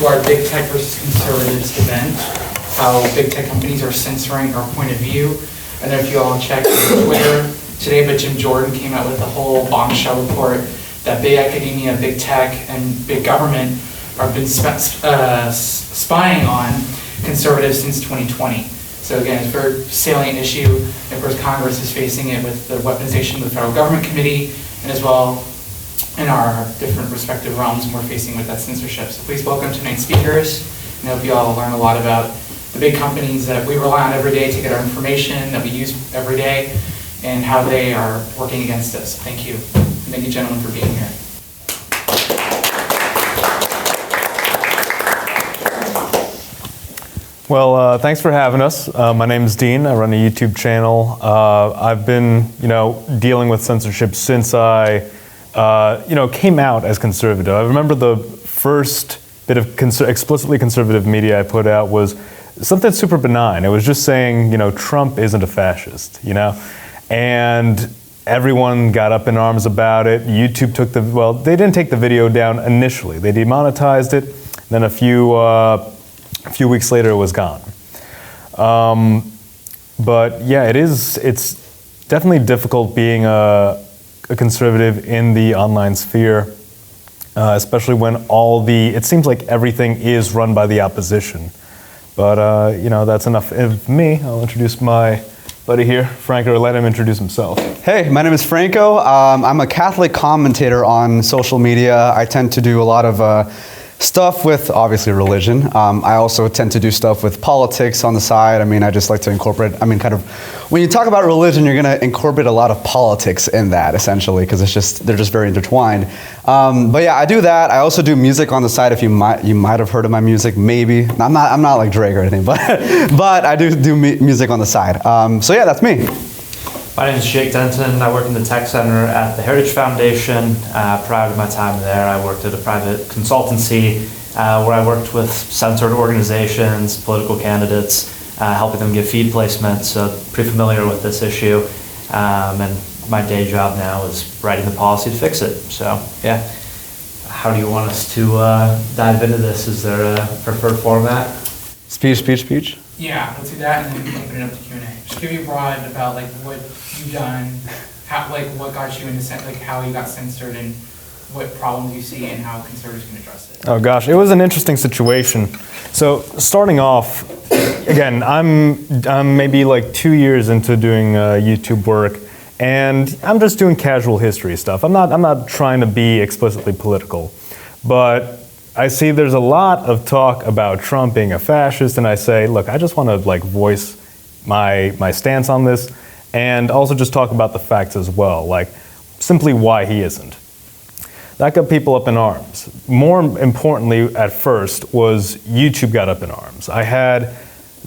to our Big Tech versus Conservatives event, how big tech companies are censoring our point of view. I don't know if you all checked Twitter today, but Jim Jordan came out with a whole bombshell report that big academia, big tech, and big government have been spying on conservatives since 2020. So again, it's a very salient issue. Of course, Congress is facing it with the weaponization of the federal government committee, and as well in our different respective realms, and we're facing with that censorship. So please welcome tonight's speakers, and I hope you all learn a lot about the big companies that we rely on every day to get our information, that we use every day, and how they are working against us. Thank you. And thank you, gentlemen, for being here. Well, thanks for having us. My name is Dean. I run a YouTube channel. I've been, dealing with censorship since I, came out as conservative. I remember the first bit of explicitly conservative media I put out was something super benign. It was just saying, Trump isn't a fascist, and everyone got up in arms about it. YouTube took they didn't take the video down initially. They demonetized it. Then a few weeks later, it was gone. But yeah, it's definitely difficult being a conservative in the online sphere, especially when it seems like everything is run by the opposition. But that's enough of me. I'll introduce my buddy here, Franco, or let him introduce himself. Hey, my name is Franco. I'm a Catholic commentator on social media. I tend to do a lot of stuff with, obviously, religion. I also tend to do stuff with politics on the side. I just like to incorporate, when you talk about religion, you're going to incorporate a lot of politics in that, essentially, because they're just very intertwined. But yeah, I do that. I also do music on the side. If you might have heard of my music, maybe. I'm not like Drake or anything, but I do music on the side. So yeah, that's me. My name is Jake Denton. I work in the Tech Center at the Heritage Foundation. Prior to my time there, I worked at a private consultancy where I worked with censored organizations, political candidates, helping them get feed placement, so pretty familiar with this issue. And my day job now is writing the policy to fix it. So yeah, how do you want us to dive into this? Is there a preferred format? Speech? Yeah, let's do that, and then we can open it up to Q&A. Just give me broad about what you've done, what got you into how you got censored, and what problems you see, and how conservatives can address it. Oh gosh, it was an interesting situation. So starting off, again, I'm maybe 2 years into doing YouTube work, and I'm just doing casual history stuff. I'm not trying to be explicitly political, but I see there's a lot of talk about Trump being a fascist, and I say, look, I just want to voice my stance on this, and also just talk about the facts as well, simply why he isn't. That got people up in arms. More importantly, at first, was YouTube got up in arms. I had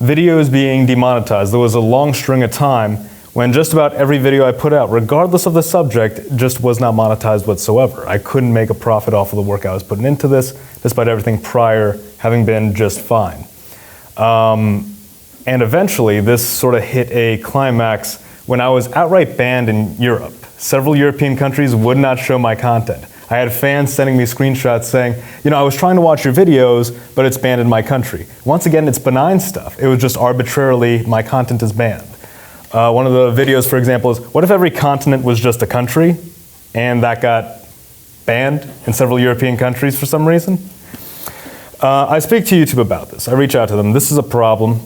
videos being demonetized. There was a long string of time when just about every video I put out, regardless of the subject, just was not monetized whatsoever. I couldn't make a profit off of the work I was putting into this, despite everything prior having been just fine. And eventually, this sort of hit a climax when I was outright banned in Europe. Several European countries would not show my content. I had fans sending me screenshots saying, I was trying to watch your videos, but it's banned in my country. Once again, it's benign stuff. It was just arbitrarily, my content is banned. One of the videos, for example, is, what if every continent was just a country, and that got banned in several European countries for some reason? I speak to YouTube about this. I reach out to them. This is a problem.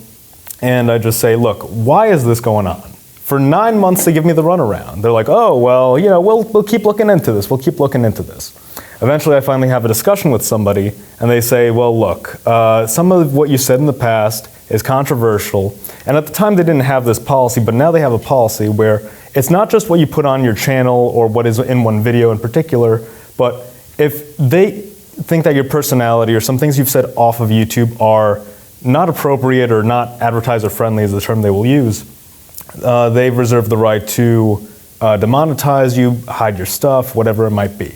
And I just say, look, why is this going on? For 9 months, they give me the runaround. They're like, oh, well, we'll keep looking into this. We'll keep looking into this. Eventually, I finally have a discussion with somebody, and they say, well, look, some of what you said in the past is controversial. And at the time, they didn't have this policy, but now they have a policy where it's not just what you put on your channel or what is in one video in particular, but if they think that your personality or some things you've said off of YouTube are not appropriate or not advertiser-friendly is the term they will use, they've reserved the right to demonetize you, hide your stuff, whatever it might be.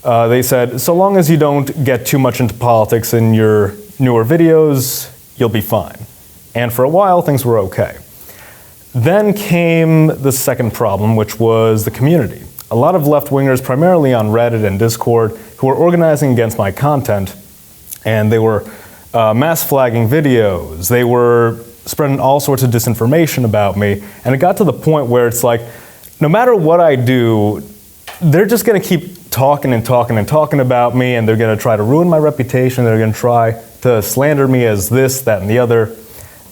They said, so long as you don't get too much into politics in your newer videos, you'll be fine. And for a while, things were okay. Then came the second problem, which was the community. A lot of left-wingers, primarily on Reddit and Discord, who were organizing against my content, And they were mass flagging videos. They were spreading all sorts of disinformation about me. And it got to the point where it's like, no matter what I do, they're just going to keep talking and talking and talking about me, and they're going to try to ruin my reputation. They're going to try to slander me as this, that, and the other.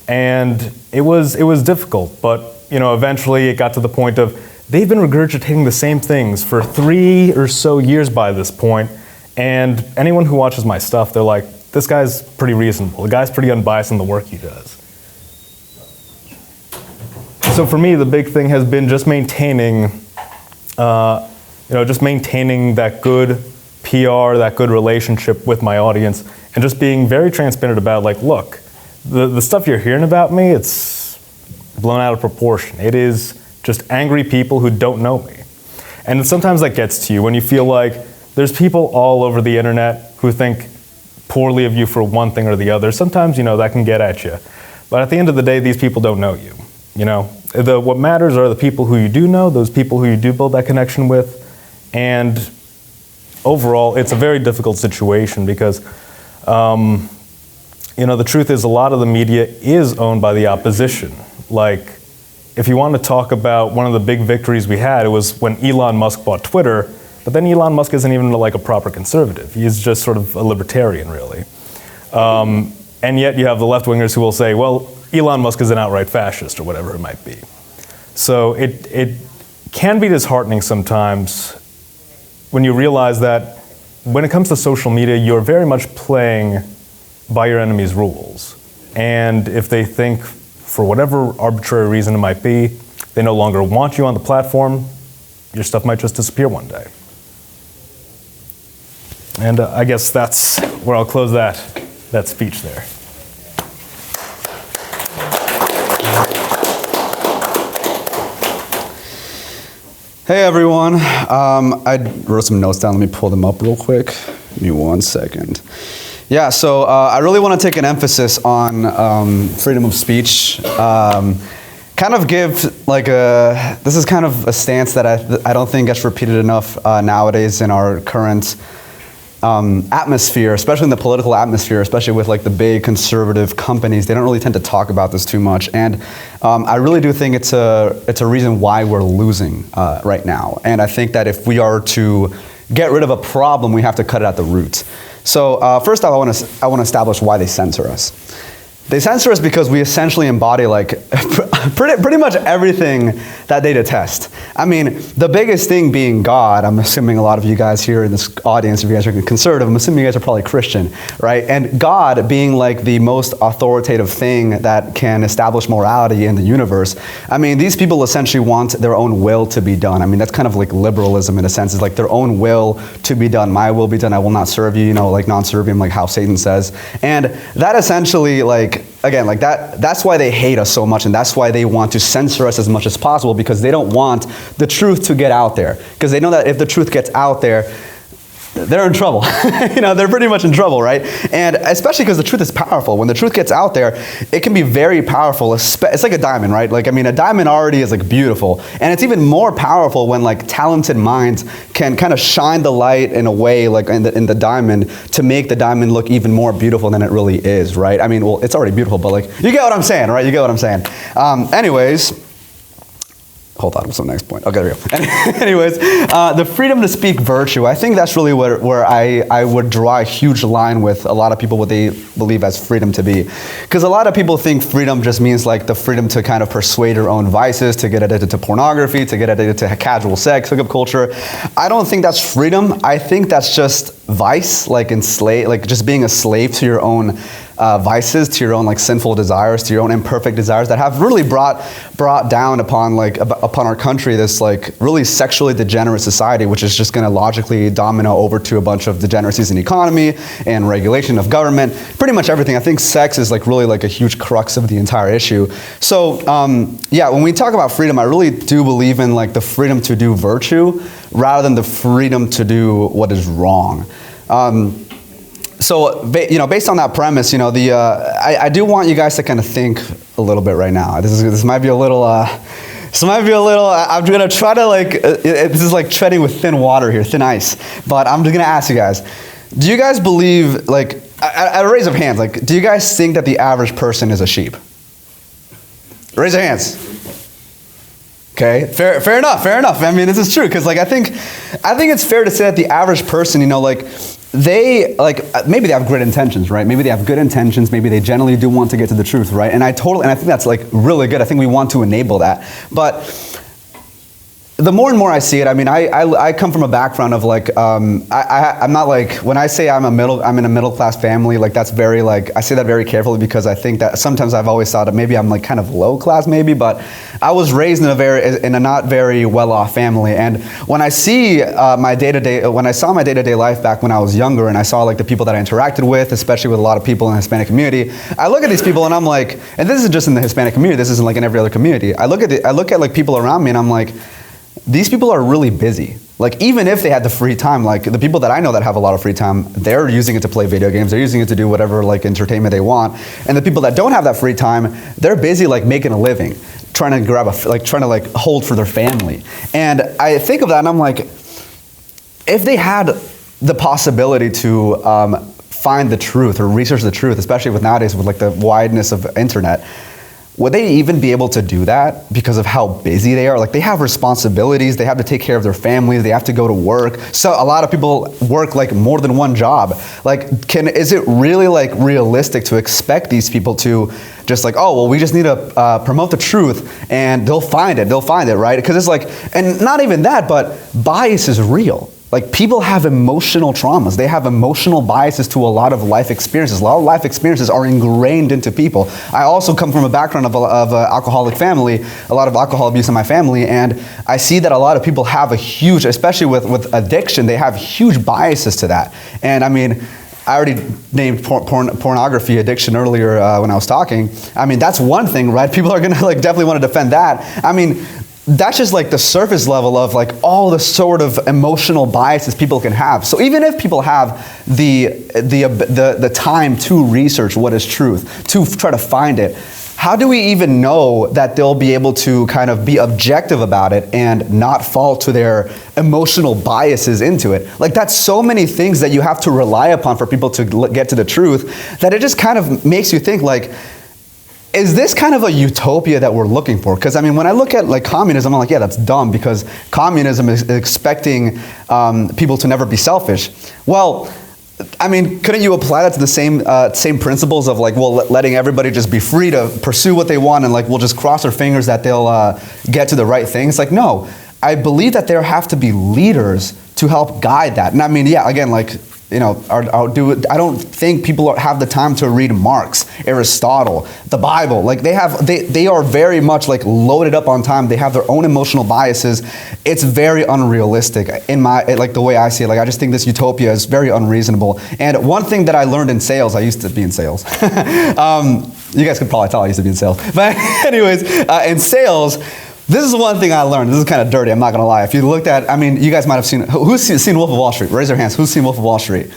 And it was difficult, but eventually it got to the point of they've been regurgitating the same things for 3 or so years by this point, and anyone who watches my stuff, they're like, this guy's pretty reasonable. The guy's pretty unbiased in the work he does. So for me, the big thing has been just maintaining, that good PR, that good relationship with my audience, and just being very transparent about, like, look, the stuff you're hearing about me, it's blown out of proportion. It is just angry people who don't know me. And sometimes that gets to you when you feel like there's people all over the internet who think poorly of you for one thing or the other. Sometimes, that can get at you. But at the end of the day, these people don't know you. What matters are the people who you do know, those people who you do build that connection with. And overall, it's a very difficult situation because, the truth is a lot of the media is owned by the opposition. Like, if you want to talk about one of the big victories we had, it was when Elon Musk bought Twitter, but then Elon Musk isn't even like a proper conservative. He's just sort of a libertarian, really. And yet you have the left-wingers who will say, well, Elon Musk is an outright fascist or whatever it might be. So it can be disheartening sometimes when you realize that when it comes to social media, you're very much playing by your enemy's rules. And if they think, for whatever arbitrary reason it might be, they no longer want you on the platform, your stuff might just disappear one day. And I guess that's where I'll close that speech there. Hey everyone, I wrote some notes down. Let me pull them up real quick. Give me 1 second. Yeah, so I really want to take an emphasis on freedom of speech. Kind of give this is kind of a stance that I don't think gets repeated enough nowadays in our current atmosphere, especially in the political atmosphere, especially with the big conservative companies. They don't really tend to talk about this too much, and I really do think it's a reason why we're losing right now. And I think that if we are to get rid of a problem, we have to cut it at the root. So first off, I want to establish why they censor us. They censor us because we essentially embody pretty much everything that they detest. I mean, the biggest thing being God. I'm assuming a lot of you guys here in this audience, if you guys are conservative, I'm assuming you guys are probably Christian, right? And God being the most authoritative thing that can establish morality in the universe. I mean, these people essentially want their own will to be done. I mean, that's kind of like liberalism in a sense. It's their own will to be done. My will be done. I will not serve you, non-serviam, like how Satan says. And that essentially, that's why they hate us so much, and that's why they want to censor us as much as possible, because they don't want the truth to get out there. Because they know that if the truth gets out there, they're in trouble. They're pretty much in trouble, right? And especially because the truth is powerful. When the truth gets out there, it can be very powerful. It's like a diamond, right? A diamond already is beautiful. And it's even more powerful when talented minds can kind of shine the light in a way in the diamond to make the diamond look even more beautiful than it really is, right? I mean, well, it's already beautiful, but you get what I'm saying, right? You get what I'm saying. Anyways, hold on, what's the next point? Okay, there we go. Anyways, the freedom to speak virtue, I think that's really where I would draw a huge line with a lot of people what they believe as freedom to be. Because a lot of people think freedom just means the freedom to kind of persuade your own vices, to get addicted to pornography, to get addicted to casual sex, hookup culture. I don't think that's freedom. I think that's just vice, just being a slave to your own vices, to your own sinful desires, to your own imperfect desires that have really brought down upon our country this really sexually degenerate society, which is just going to logically domino over to a bunch of degeneracies in economy and regulation of government, pretty much everything. I think sex is really a huge crux of the entire issue. So yeah, when we talk about freedom, I really do believe in the freedom to do virtue rather than the freedom to do what is wrong. So, based on that premise, I do want you guys to kind of think a little bit right now. This might be a little, I'm going to try to this is treading with thin water here, thin ice. But I'm just going to ask you guys, do you guys believe I raise of hands, like, do you guys think that the average person is a sheep? Raise your hands. Okay, fair enough. I mean, this is true, because like I think it's fair to say that the average person, you know, like they maybe they have great intentions, right? Maybe they have good intentions. Maybe they generally do want to get to the truth, right? And I think that's like really good. I think we want to enable that, but the more and more I see it, I mean, I come from a background of like, I'm not like, when I say I'm in a middle class family, like that's very like, I say that very carefully because I think that sometimes I've always thought that maybe I'm like kind of low class maybe, but I was raised in a not very well off family. And when I see my day-to-day life back when I was younger and I saw like the people that I interacted with, especially with a lot of people in the Hispanic community, I look at these people and I'm like, and this isn't just in the Hispanic community, this isn't like in every other community. I look at like people around me and I'm like, these people are really busy. Like even if they had the free time, like the people that I know that have a lot of free time, they're using it to play video games, they're using it to do whatever like entertainment they want. And the people that don't have that free time, they're busy like making a living, trying to hold for their family. And I think of that and I'm like, if they had the possibility to find the truth or research the truth, especially with nowadays with like the wideness of internet, would they even be able to do that because of how busy they are? Like they have responsibilities, they have to take care of their families, they have to go to work. So a lot of people work like more than one job. Like is it really like realistic to expect these people to just like, oh, well, we just need to promote the truth and they'll find it, right? Because it's like, and not even that, but bias is real. Like people have emotional traumas. They have emotional biases to a lot of life experiences. A lot of life experiences are ingrained into people. I also come from a background of an alcoholic family, a lot of alcohol abuse in my family, and I see that a lot of people have a huge, especially with addiction, they have huge biases to that. And I mean, I already named pornography addiction earlier when I was talking. I mean, that's one thing, right? People are gonna like definitely want to defend that. I mean, that's just like the surface level of like all the sort of emotional biases people can have. So even if people have the time to research what is truth, to try to find it, how do we even know that they'll be able to kind of be objective about it and not fall to their emotional biases into it? Like that's so many things that you have to rely upon for people to get to the truth that it just kind of makes you think like, is this kind of a utopia that we're looking for? Because I mean, when I look at like communism, I'm like, yeah, that's dumb because communism is expecting people to never be selfish. Well, I mean, couldn't you apply that to the same principles of like, well, letting everybody just be free to pursue what they want and like we'll just cross our fingers that they'll get to the right thing? It's like, no, I believe that there have to be leaders to help guide that. And I mean, yeah, again, like, you know, I don't think people have the time to read Marx, Aristotle, the Bible. Like they are very much like loaded up on time. They have their own emotional biases. It's very unrealistic in like the way I see it. Like I just think this utopia is very unreasonable. And one thing that I learned in sales, I used to be in sales. You guys could probably tell I used to be in sales. But anyways, in sales, this is one thing I learned. This is kind of dirty, I'm not going to lie. If you looked at, I mean, you guys might have seen, who's seen Wolf of Wall Street? Raise your hands. Who's seen Wolf of Wall Street?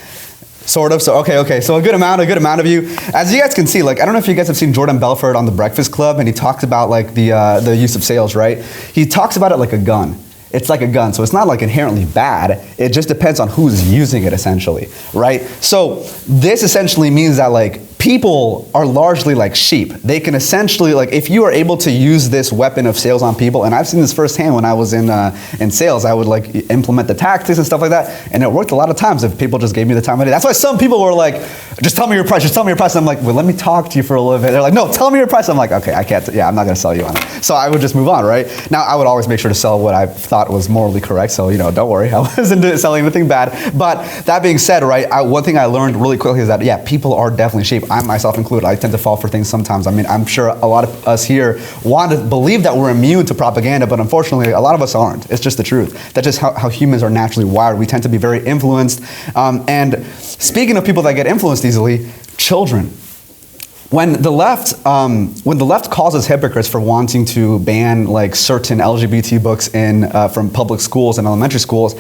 Sort of, so okay. So a good amount of you. As you guys can see, like, I don't know if you guys have seen Jordan Belfort on The Breakfast Club, and he talks about like the use of sales, right? He talks about it like a gun. It's like a gun, so it's not like inherently bad. It just depends on who's using it, essentially, right? So this essentially means that like people are largely like sheep. They can essentially, like, if you are able to use this weapon of sales on people, and I've seen this firsthand when I was in sales, I would like implement the tactics and stuff like that, and it worked a lot of times if people just gave me the time of day. That's why some people were like, just tell me your price, And I'm like, well, let me talk to you for a little bit. They're like, no, tell me your price. I'm like, okay, I can't, I'm not gonna sell you on it. So I would just move on, right? Now, I would always make sure to sell what I thought was morally correct, so, you know, don't worry, I wasn't selling anything bad. But that being said, right, one thing I learned really quickly is that, yeah, people are definitely sheep. I myself included, I tend to fall for things sometimes. I mean, I'm sure a lot of us here want to believe that we're immune to propaganda, but unfortunately, a lot of us aren't. It's just the truth. That's just how humans are naturally wired. We tend to be very influenced. And speaking of people that get influenced easily, children. When the left calls us hypocrites for wanting to ban like certain LGBT books from public schools and elementary schools,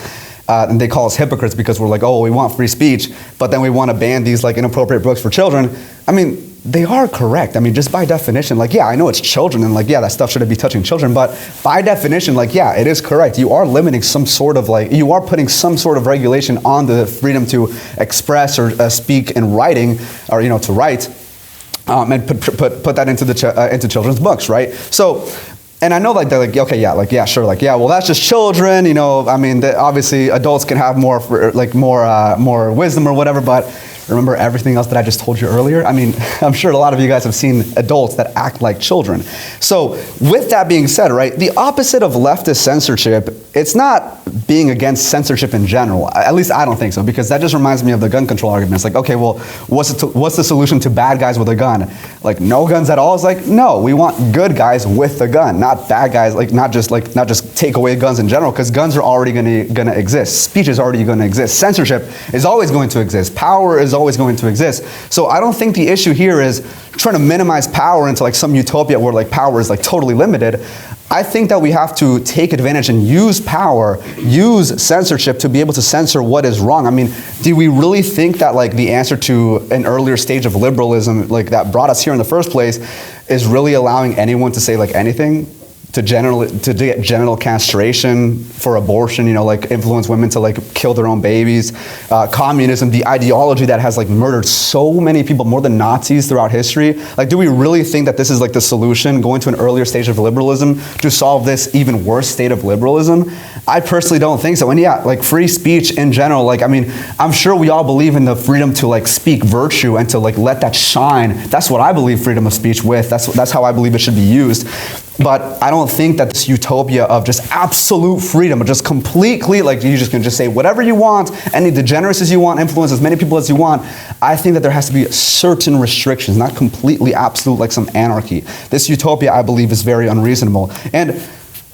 and they call us hypocrites because we're like, oh, we want free speech, but then we want to ban these like inappropriate books for children. I mean, they are correct. I mean, just by definition, like, yeah, I know it's children, and like, yeah, that stuff shouldn't be touching children, but by definition, like, yeah, it is correct. You are limiting some sort of like, you are putting some sort of regulation on the freedom to express or speak in writing, or, you know, to write, and put that into children's books, right? So, and I know, like, they're like, okay, yeah, like, yeah, sure, like, yeah, well, that's just children, you know. I mean, obviously, adults can have more wisdom or whatever, but remember everything else that I just told you earlier? I mean, I'm sure a lot of you guys have seen adults that act like children. So with that being said, right, the opposite of leftist censorship, it's not being against censorship in general. At least I don't think so, because that just reminds me of the gun control arguments. Like, okay, well, what's the solution to bad guys with a gun? Like, no guns at all? It's like, no, we want good guys with a gun, not bad guys, like not just take away guns in general, because guns are already gonna exist. Speech is already gonna exist. Censorship is always going to exist. Power is always going to exist. So I don't think the issue here is trying to minimize power into like some utopia where like power is like totally limited. I think that we have to take advantage and use power, use censorship to be able to censor what is wrong. I mean, do we really think that like the answer to an earlier stage of liberalism, like that brought us here in the first place, is really allowing anyone to say like anything? To get genital castration for abortion, you know, like influence women to like kill their own babies, communism, the ideology that has like murdered so many people, more than Nazis throughout history. Like, do we really think that this is like the solution, going to an earlier stage of liberalism to solve this even worse state of liberalism? I personally don't think so. And yeah, like free speech in general, like, I mean, I'm sure we all believe in the freedom to like speak virtue and to like let that shine. That's what I believe freedom of speech with. That's how I believe it should be used. But I don't think that this utopia of just absolute freedom, or just completely, like, you just can just say whatever you want, any degeneracies you want, influence as many people as you want. I think that there has to be certain restrictions, not completely absolute like some anarchy. This utopia, I believe, is very unreasonable. And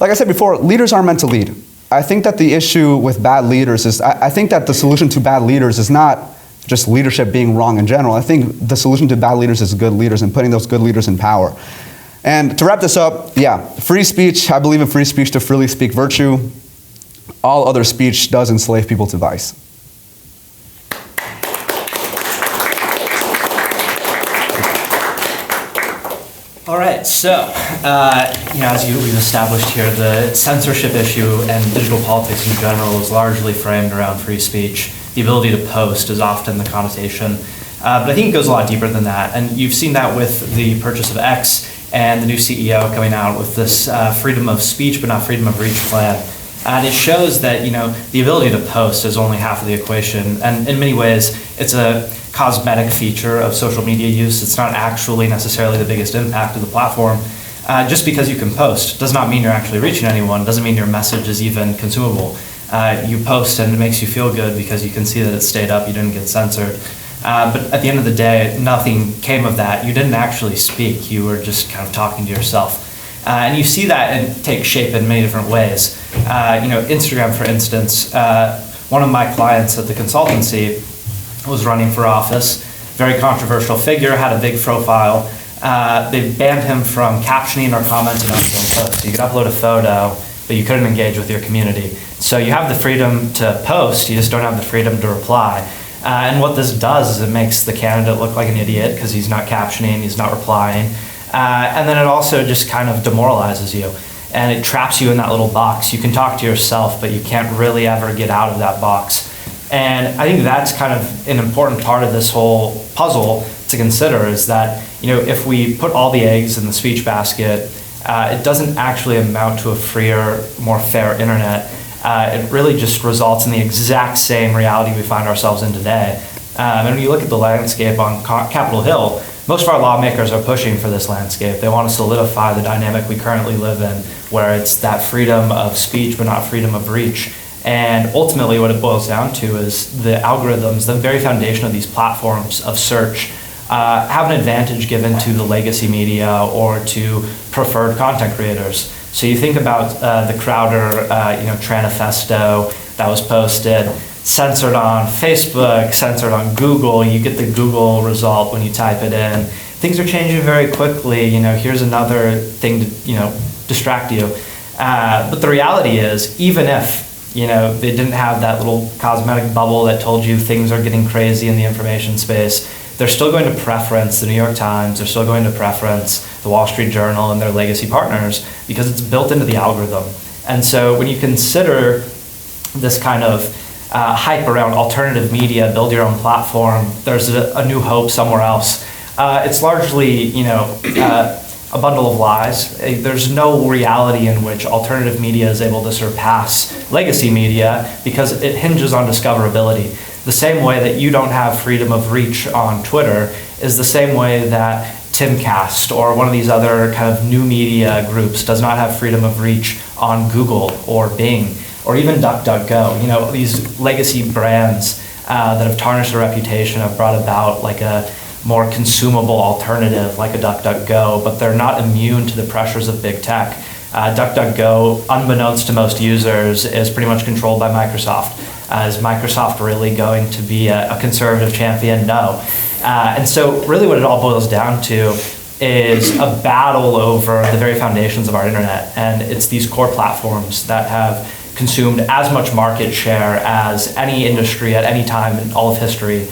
like I said before, leaders are meant to lead. I think that the issue with bad leaders is, I think that the solution to bad leaders is not just leadership being wrong in general. I think the solution to bad leaders is good leaders and putting those good leaders in power. And to wrap this up, yeah, free speech, I believe in free speech to freely speak virtue. All other speech does enslave people to vice. All right, so, you know, as we've established here, the censorship issue and digital politics in general is largely framed around free speech. The ability to post is often the connotation. But I think it goes a lot deeper than that. And you've seen that with the purchase of X and the new CEO coming out with this freedom of speech but not freedom of reach plan. And it shows that, you know, the ability to post is only half of the equation. And in many ways, it's a cosmetic feature of social media use. It's not actually necessarily the biggest impact of the platform. Just because you can post does not mean you're actually reaching anyone, doesn't mean your message is even consumable. You post and it makes you feel good because you can see that it stayed up, you didn't get censored. But at the end of the day, nothing came of that. You didn't actually speak. You were just kind of talking to yourself. And you see that and take shape in many different ways. You know, Instagram, for instance, one of my clients at the consultancy was running for office, very controversial figure, had a big profile. They banned him from captioning or commenting on his own post. You could upload a photo, but you couldn't engage with your community. So you have the freedom to post, you just don't have the freedom to reply. And what this does is it makes the candidate look like an idiot because he's not captioning, he's not replying. And then it also just kind of demoralizes you. And it traps you in that little box. You can talk to yourself, but you can't really ever get out of that box. And I think that's kind of an important part of this whole puzzle to consider, is that, you know, if we put all the eggs in the speech basket, it doesn't actually amount to a freer, more fair internet. It really just results in the exact same reality we find ourselves in today. And when you look at the landscape on Capitol Hill, most of our lawmakers are pushing for this landscape. They want to solidify the dynamic we currently live in, where it's that freedom of speech but not freedom of reach. And ultimately what it boils down to is the algorithms, the very foundation of these platforms of search, have an advantage given to the legacy media or to preferred content creators. So you think about the Crowder, Tranifesto that was posted, censored on Facebook, censored on Google. You get the Google result when you type it in. Things are changing very quickly. You know, here's another thing to, distract you. But the reality is, even if, they didn't have that little cosmetic bubble that told you things are getting crazy in the information space, they're still going to preference the New York Times, they're still going to preference the Wall Street Journal and their legacy partners because it's built into the algorithm. And so when you consider this kind of hype around alternative media, build your own platform, there's a new hope somewhere else, it's largely, a bundle of lies. There's no reality in which alternative media is able to surpass legacy media because it hinges on discoverability. The same way that you don't have freedom of reach on Twitter is the same way that Timcast or one of these other kind of new media groups does not have freedom of reach on Google or Bing or even DuckDuckGo. These legacy brands that have tarnished their reputation have brought about like a more consumable alternative like a DuckDuckGo, but they're not immune to the pressures of big tech. DuckDuckGo, unbeknownst to most users, is pretty much controlled by Microsoft. Is Microsoft really going to be a conservative champion? No. And so really what it all boils down to is a battle over the very foundations of our internet. And it's these core platforms that have consumed as much market share as any industry at any time in all of history.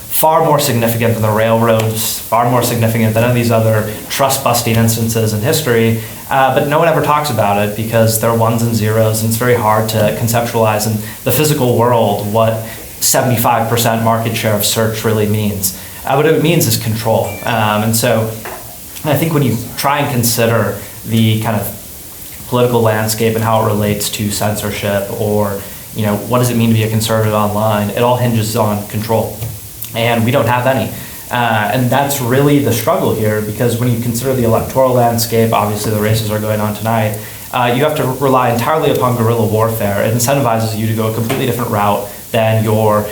Far more significant than the railroads, far more significant than any of these other trust-busting instances in history, but no one ever talks about it because they're ones and zeros, and it's very hard to conceptualize in the physical world what 75% market share of search really means. What it means is control. And so I think when you try and consider the kind of political landscape and how it relates to censorship or what does it mean to be a conservative online, it all hinges on control. And we don't have any. And that's really the struggle here, because when you consider the electoral landscape, obviously the races are going on tonight, you have to rely entirely upon guerrilla warfare. It incentivizes you to go a completely different route than your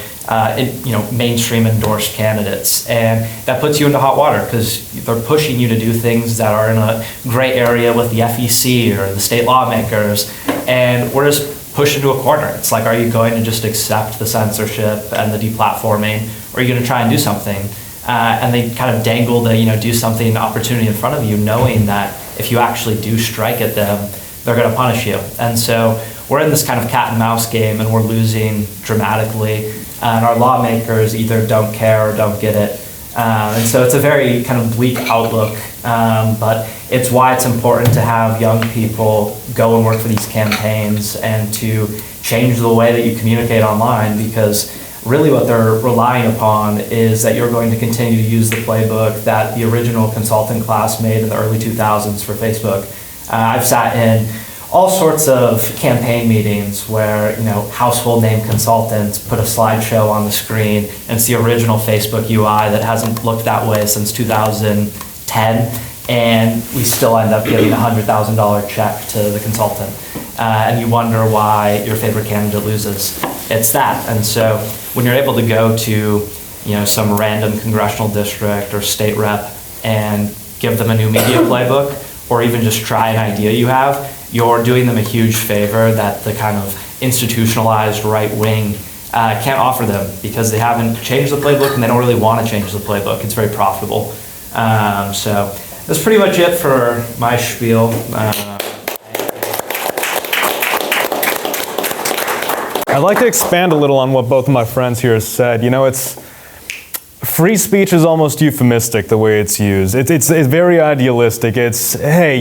mainstream endorsed candidates. And that puts you into hot water because they're pushing you to do things that are in a gray area with the FEC or the state lawmakers. And we're just pushed into a corner. It's like, are you going to just accept the censorship and the deplatforming, or are you going to try and do something? And they kind of dangle the do something opportunity in front of you, knowing that if you actually do strike at them, they're going to punish you. And so we're in this kind of cat and mouse game, and we're losing dramatically. And our lawmakers either don't care or don't get it. And so it's a very kind of bleak outlook, but it's why it's important to have young people go and work for these campaigns and to change the way that you communicate online, because really what they're relying upon is that you're going to continue to use the playbook that the original consultant class made in the early 2000s for Facebook. I've sat in all sorts of campaign meetings where household name consultants put a slideshow on the screen, and it's the original Facebook UI that hasn't looked that way since 2010, and we still end up giving a $100,000 check to the consultant. And you wonder why your favorite candidate loses. It's that. And so when you're able to go to some random congressional district or state rep and give them a new media playbook, or even just try an idea you have, you're doing them a huge favor that the kind of institutionalized right wing can't offer them, because they haven't changed the playbook and they don't really want to change the playbook. It's very profitable. So that's pretty much it for my spiel. I'd like to expand a little on what both of my friends here said. Free speech is almost euphemistic the way it's used. It's very idealistic. It's, hey,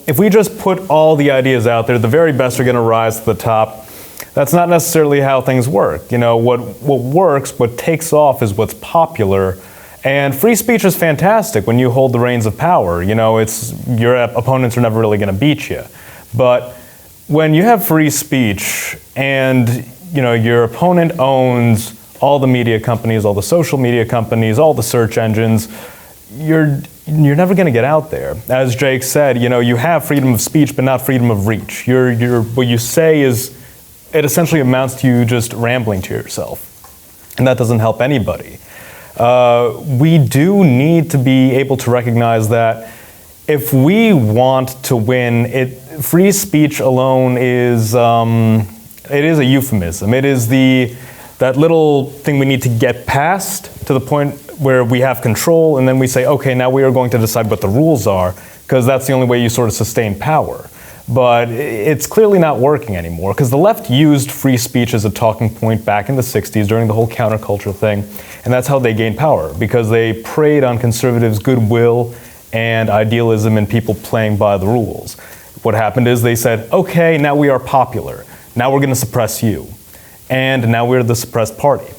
if we just put all the ideas out there, the very best are going to rise to the top. That's not necessarily how things work. What works, what takes off is what's popular. And free speech is fantastic when you hold the reins of power. Your opponents are never really going to beat you. But when you have free speech and your opponent owns all the media companies, all the social media companies, all the search engines, you're never going to get out there. As Jake said, you have freedom of speech, but not freedom of reach. What you say it essentially amounts to you just rambling to yourself, and that doesn't help anybody. We do need to be able to recognize that if we want to win, free speech alone is it is a euphemism. It is that little thing we need to get past to the point where we have control, and then we say, okay, now we are going to decide what the rules are, because that's the only way you sort of sustain power. But it's clearly not working anymore, because the left used free speech as a talking point back in the 60s during the whole counterculture thing, And that's how they gained power, because they preyed on conservatives' goodwill and idealism and people playing by the rules. What happened is they said, okay, now we are popular. Now we're going to suppress you. And now we're the suppressed party.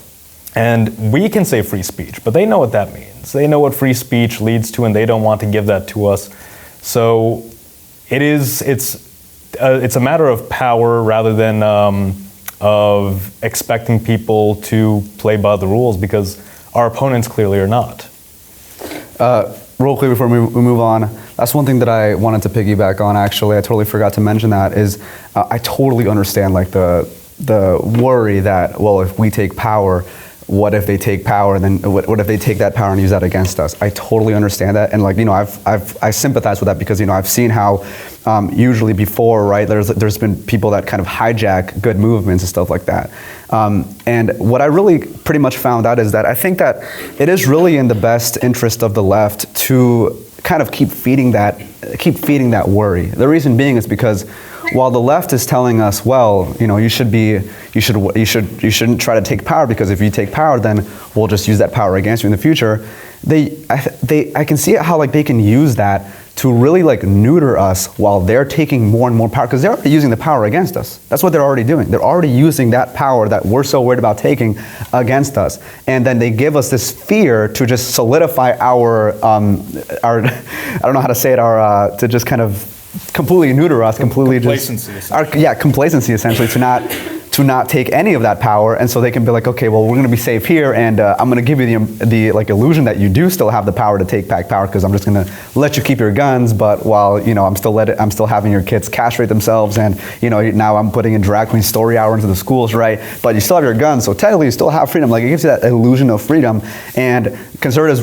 And we can say free speech, but they know what that means. They know what free speech leads to, and they don't want to give that to us. So it's a matter of power rather than of expecting people to play by the rules, because our opponents clearly are not. Real quick before we move on, that's one thing that I wanted to piggyback on, actually. I totally forgot to mention that, is I totally understand like the worry that, well, if we take power, what if they take power, and then what if they take that power and use that against us? I totally understand that, and like, you know, I sympathize with that, because, you know, I've seen how usually before, right, there's been people that kind of hijack good movements and stuff like that. And what I really pretty much found out is that I think that it is really in the best interest of the left to kind of keep feeding that worry. The reason being is because while the left is telling us, well, you know, you shouldn't try to take power, because if you take power, then we'll just use that power against you in the future. I can see how like they can use that to really like neuter us while they're taking more and more power, because they're already using the power against us. That's what they're already doing. They're already using that power that we're so worried about taking against us. And then they give us this fear to just solidify our I don't know how to say it, to just kind of completely neuter us, completely complacency, complacency essentially, to not take any of that power. And so they can be like, okay, well, we're going to be safe here, and I'm going to give you the like illusion that you do still have the power to take back power, because I'm just going to let you keep your guns, but while, you know, I'm still having your kids castrate themselves, and, you know, now I'm putting in drag queen story hour into the schools, right? But you still have your guns, so technically you still have freedom. Like, it gives you that illusion of freedom, and conservatives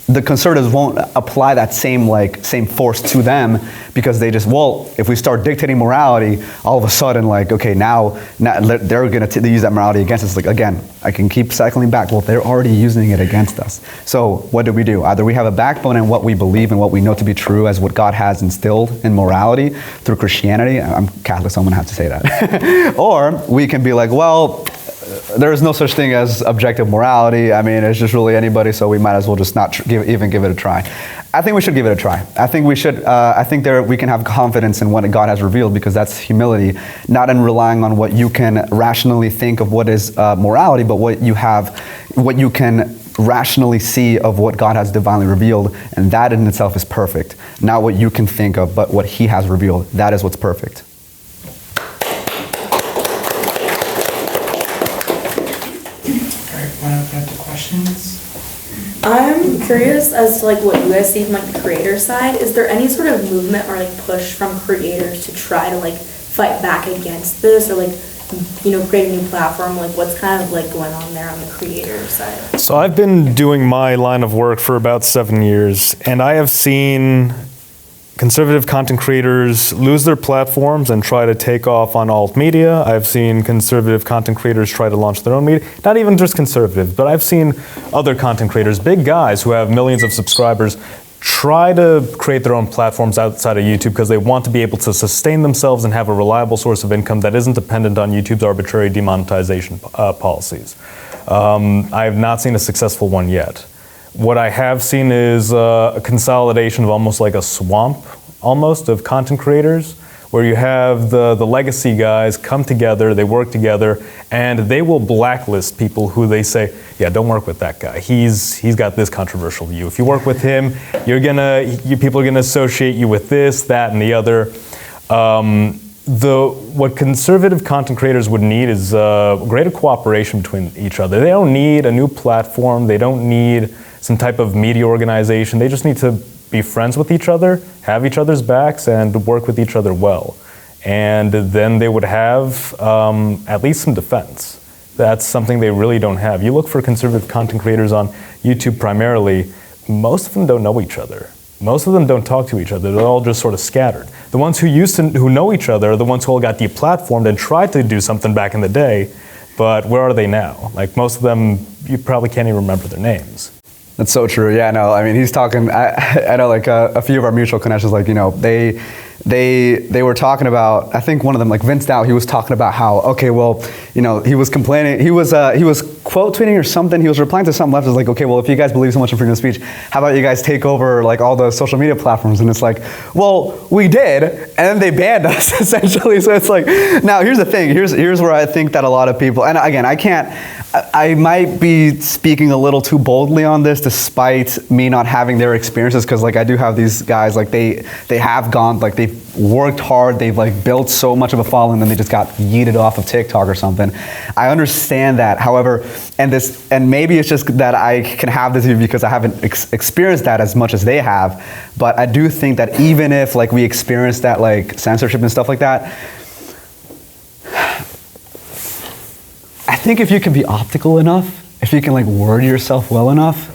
the conservatives won't apply that same force to them, because they just, well, if we start dictating morality, all of a sudden, like, okay, now they're going to use that morality against us. Like, again, I can keep cycling back. Well, they're already using it against us. So what do? Either we have a backbone in what we believe and what we know to be true as what God has instilled in morality through Christianity. I'm Catholic, so I'm going to have to say that. Or we can be like, well, there is no such thing as objective morality. I mean, it's just really anybody, so we might as well just not even give it a try. I think we should give it a try. I think we should. I think we can have confidence in what God has revealed, because that's humility, not in relying on what you can rationally think of what is morality, but what you can rationally see of what God has divinely revealed, and that in itself is perfect. Not what you can think of, but what He has revealed. That is what's perfect. Want to open up to questions? I'm curious as to like what you guys see from like the creator side. Is there any sort of movement or like push from creators to try to like fight back against this, or like, you know, create a new platform? Like, what's kind of like going on there on the creator side? So I've been doing my line of work for about 7 years, and I have seen conservative content creators lose their platforms and try to take off on alt media. I've seen conservative content creators try to launch their own media. Not even just conservative, but I've seen other content creators, big guys who have millions of subscribers, try to create their own platforms outside of YouTube because they want to be able to sustain themselves and have a reliable source of income that isn't dependent on YouTube's arbitrary demonetization policies. I have not seen a successful one yet. What I have seen is a consolidation of almost like a swamp, almost, of content creators, where you have the legacy guys come together, they work together, and they will blacklist people who they say, yeah, don't work with that guy. He's got this controversial view. If you work with him, people are gonna associate you with this, that, and the other. What conservative content creators would need is greater cooperation between each other. They don't need a new platform. They don't need some type of media organization. They just need to be friends with each other, have each other's backs, and work with each other well. And then they would have at least some defense. That's something they really don't have. You look for conservative content creators on YouTube primarily, most of them don't know each other. Most of them don't talk to each other. They're all just sort of scattered. The ones who know each other are the ones who all got deplatformed and tried to do something back in the day, but where are they now? Like, most of them, you probably can't even remember their names. That's so true. Yeah, no, I mean, he's talking, I know like a few of our mutual connections, like, you know, they were talking about, I think one of them, like Vince Dow, he was talking about how, okay, well, you know, he was complaining, he was quote tweeting or something. He was replying to some leftist like, okay, well, if you guys believe so much in freedom of speech, how about you guys take over like all the social media platforms? And it's like, well, we did, and then they banned us essentially. So it's like, now here's the thing. Here's where I think that a lot of people, and again, I might be speaking a little too boldly on this, despite me not having their experiences, because like I do have these guys, like they have gone, like they've worked hard, they've like built so much of a following, then they just got yeeted off of TikTok or something. I understand that. However, and maybe it's just that I can have this view because I haven't experienced that as much as they have. But I do think that even if like we experience that like censorship and stuff like that, I think if you can be optical enough, if you can like word yourself well enough,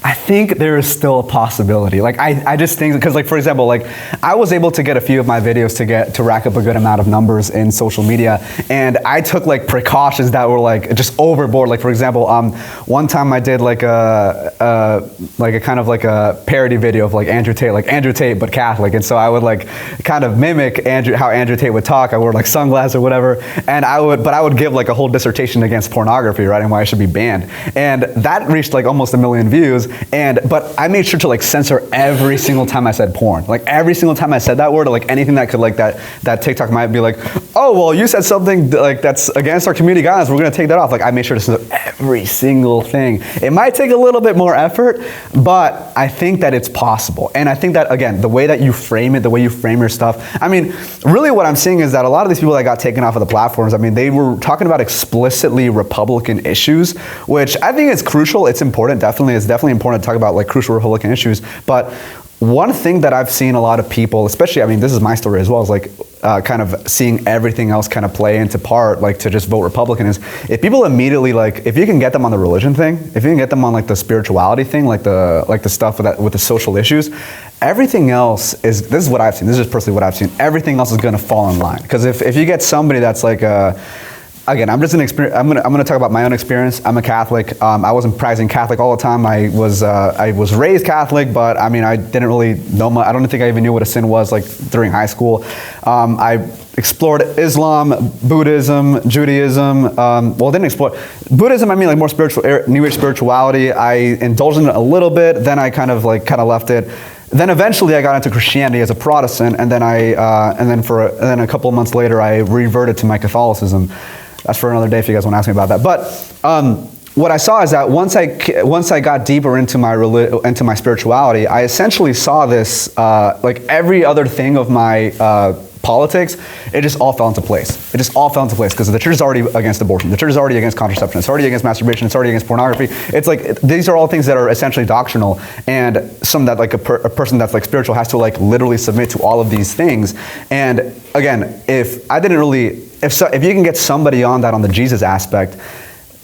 I think there is still a possibility. Like I just think, because like for example, like I was able to get a few of my videos to rack up a good amount of numbers in social media, and I took like precautions that were like just overboard. Like for example, one time I did like a kind of like a parody video of like Andrew Tate but Catholic, and so I would like kind of mimic how Andrew Tate would talk. I wore like sunglasses or whatever, and I would give like a whole dissertation against pornography, right, and why it should be banned, and that reached like almost 1 million views. But I made sure to like censor every single time I said porn. Like every single time I said that word, or like anything that could like that TikTok might be like, oh well, you said something like that's against our community guidelines, we're gonna take that off. Like I made sure to censor every single thing. It might take a little bit more effort, but I think that it's possible. And I think that again, the way that you frame it, the way you frame your stuff. I mean, really what I'm seeing is that a lot of these people that got taken off of the platforms, I mean, they were talking about explicitly Republican issues, which I think is crucial. It's important, definitely. It's definitely important to talk about like crucial Republican issues. But one thing that I've seen a lot of people, especially, I mean, this is my story as well, is like kind of seeing everything else kind of play into part, like to just vote Republican, is if people immediately like, if you can get them on the religion thing, if you can get them on like the spirituality thing, like the stuff with the social issues, everything else is, this is what I've seen, this is just personally what I've seen, everything else is gonna fall in line. Because if you get somebody that's like again, I'm just an experience. I'm gonna talk about my own experience. I'm a Catholic. I wasn't practicing Catholic all the time. I was raised Catholic, but I mean, I didn't really know much. I don't think I even knew what a sin was like during high school. I explored Islam, Buddhism, Judaism. Well, didn't explore Buddhism. I mean, like more spiritual, New Age spirituality. I indulged in it a little bit. Then I kind of left it. Then eventually I got into Christianity as a Protestant, and then then a couple of months later I reverted to my Catholicism. That's for another day if you guys want to ask me about that. But what I saw is that once I got deeper into my spirituality, I essentially saw this like every other thing of my politics, it just all fell into place. It just all fell into place because the church is already against abortion. The church is already against contraception. It's already against masturbation. It's already against pornography. It's like, these are all things that are essentially doctrinal, and some that like a person that's like spiritual has to like literally submit to all of these things. And again, if you can get somebody on that on the Jesus aspect,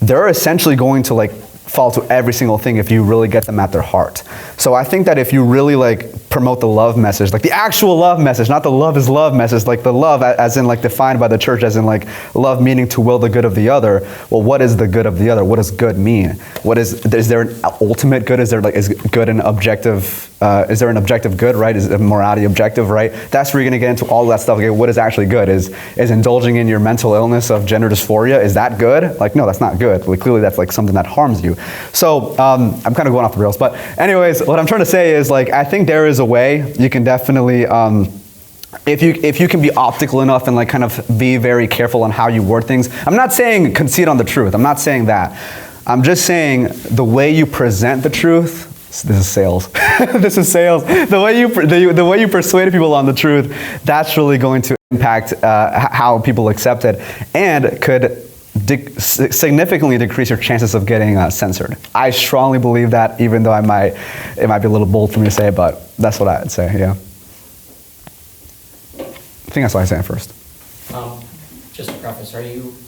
they're essentially going to like fall to every single thing if you really get them at their heart. So I think that if you really like promote the love message, like the actual love message, not the love is love message, like the love as in like defined by the church as in like love meaning to will the good of the other. Well, what is the good of the other? What does good mean? Is there an ultimate good? Is good an objective? Is there an objective good, right? Is morality objective, right? That's where you're gonna get into all that stuff. Okay, what is actually good? Is indulging in your mental illness of gender dysphoria, is that good? Like, no, that's not good. Like, clearly that's like something that harms you. So I'm kind of going off the rails, but anyways, what I'm trying to say is like, I think there is a way you can definitely, if you can be optical enough and like kind of be very careful on how you word things. I'm not saying concede on the truth. I'm not saying that. I'm just saying the way you present the truth. This is sales. This is sales. The way you persuade people on the truth, that's really going to impact how people accept it, and could significantly decrease your chances of getting censored. I strongly believe that, even though it might be a little bold for me to say, but that's what I'd say. Yeah. I think that's what I say first. Just to preface,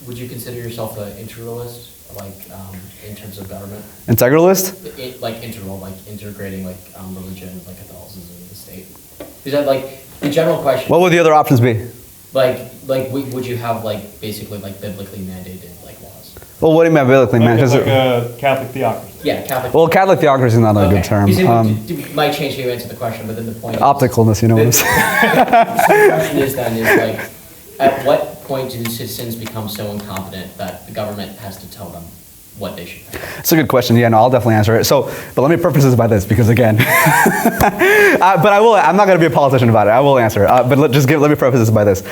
would you consider yourself an integralist, like in terms of government? Integralist? Like integral, like integrating like religion, like Catholicism in the state. Is that like the general question? What would the other options be? Would you have like basically like biblically mandated like laws? Well, what do you mean biblically mandated? Like a Catholic theocracy. Yeah, Catholic. Well, Catholic theocracy is not a good term. You might change how you answer the question, but then the point is opticalness, you know what I'm saying? the question is like, at what point do citizens become so incompetent that the government has to tell them what they should think? It's a good question. Yeah, no, I'll definitely answer it. So, but let me preface this by this, because again, but I'm not going to be a politician about it. I will answer. But let me preface this by this.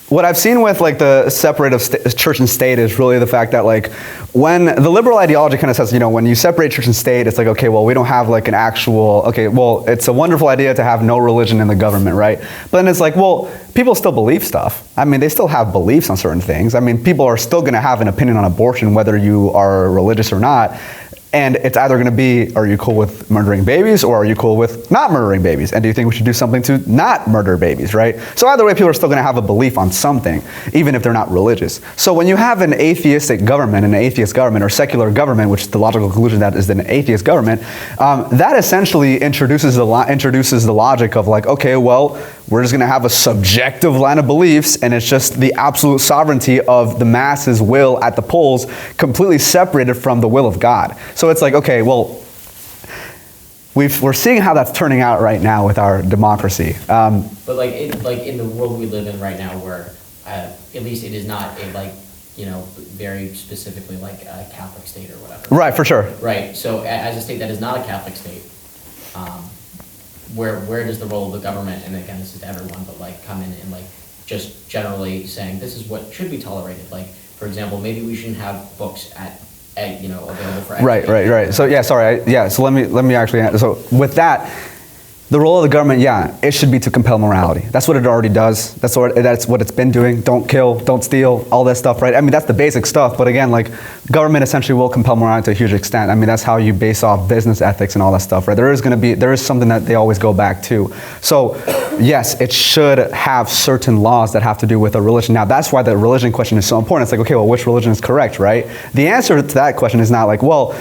What I've seen with like the separate of church and state is really the fact that like when the liberal ideology kind of says, you know, when you separate church and state, it's like, okay, well, we don't have like an actual, okay, well, it's a wonderful idea to have no religion in the government, right? But then it's like, well, people still believe stuff. I mean, they still have beliefs on certain things. I mean, people are still going to have an opinion on abortion, whether you are religious or not. And it's either going to be, are you cool with murdering babies, or are you cool with not murdering babies? And do you think we should do something to not murder babies, right? So either way, people are still going to have a belief on something, even if they're not religious. So when you have an atheistic government, or secular government, which the logical conclusion that is an atheist government, that essentially introduces the logic of like, okay, well, we're just going to have a subjective line of beliefs, and it's just the absolute sovereignty of the masses' will at the polls, completely separated from the will of God. So it's like, okay, well, we're seeing how that's turning out right now with our democracy. But like in the world we live in right now, where at least it is not a like, you know, very specifically like a Catholic state or whatever. Right, for sure. Right. So as a state that is not a Catholic state, where does the role of the government, and again, this is to everyone, but like come in and like just generally saying this is what should be tolerated? Like, for example, maybe we shouldn't have books you know, available for education. Right. So yeah, sorry. So let me actually. So with that, the role of the government, yeah, it should be to compel morality. That's what it already does. That's what it's been doing. Don't kill, don't steal, all that stuff, right? I mean, that's the basic stuff. But again, like, government essentially will compel morality to a huge extent. I mean, that's how you base off business ethics and all that stuff, right? There is something that they always go back to. So yes, it should have certain laws that have to do with a religion. Now, that's why the religion question is so important. It's like, okay, well, which religion is correct, right? The answer to that question is not like, well,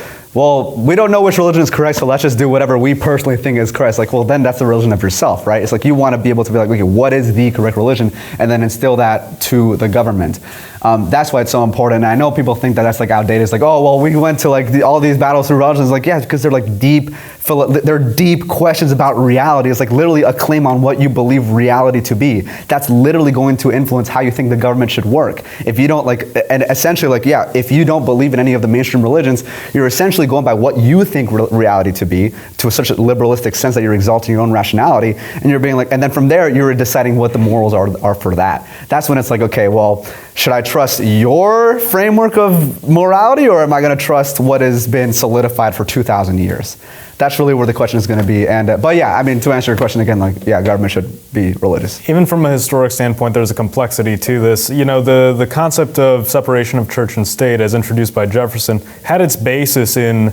we don't know which religion is correct, so let's just do whatever we personally think is correct. It's like, well, then that's the religion of yourself, right? It's like you want to be able to be like, okay, what is the correct religion? And then instill that to the government. That's why it's so important. And I know people think that that's like outdated. It's like, oh, well, we went to like all these battles through religions. Like, yeah, because they're like they're deep questions about reality. It's like literally a claim on what you believe reality to be. That's literally going to influence how you think the government should work. If you don't like, and essentially like, yeah, if you don't believe in any of the mainstream religions, you're essentially going by what you think reality to be, to such a liberalistic sense that you're exalting your own rationality, and you're being like, and then from there, you're deciding what the morals are for that. That's when it's like, okay, well, should I trust your framework of morality, or am I going to trust what has been solidified for 2,000 years? That's really where the question is going to be. And but yeah, I mean, to answer your question again, like, yeah, government should be religious. Even from a historic standpoint, there's a complexity to this. You know, the concept of separation of church and state, as introduced by Jefferson, had its basis in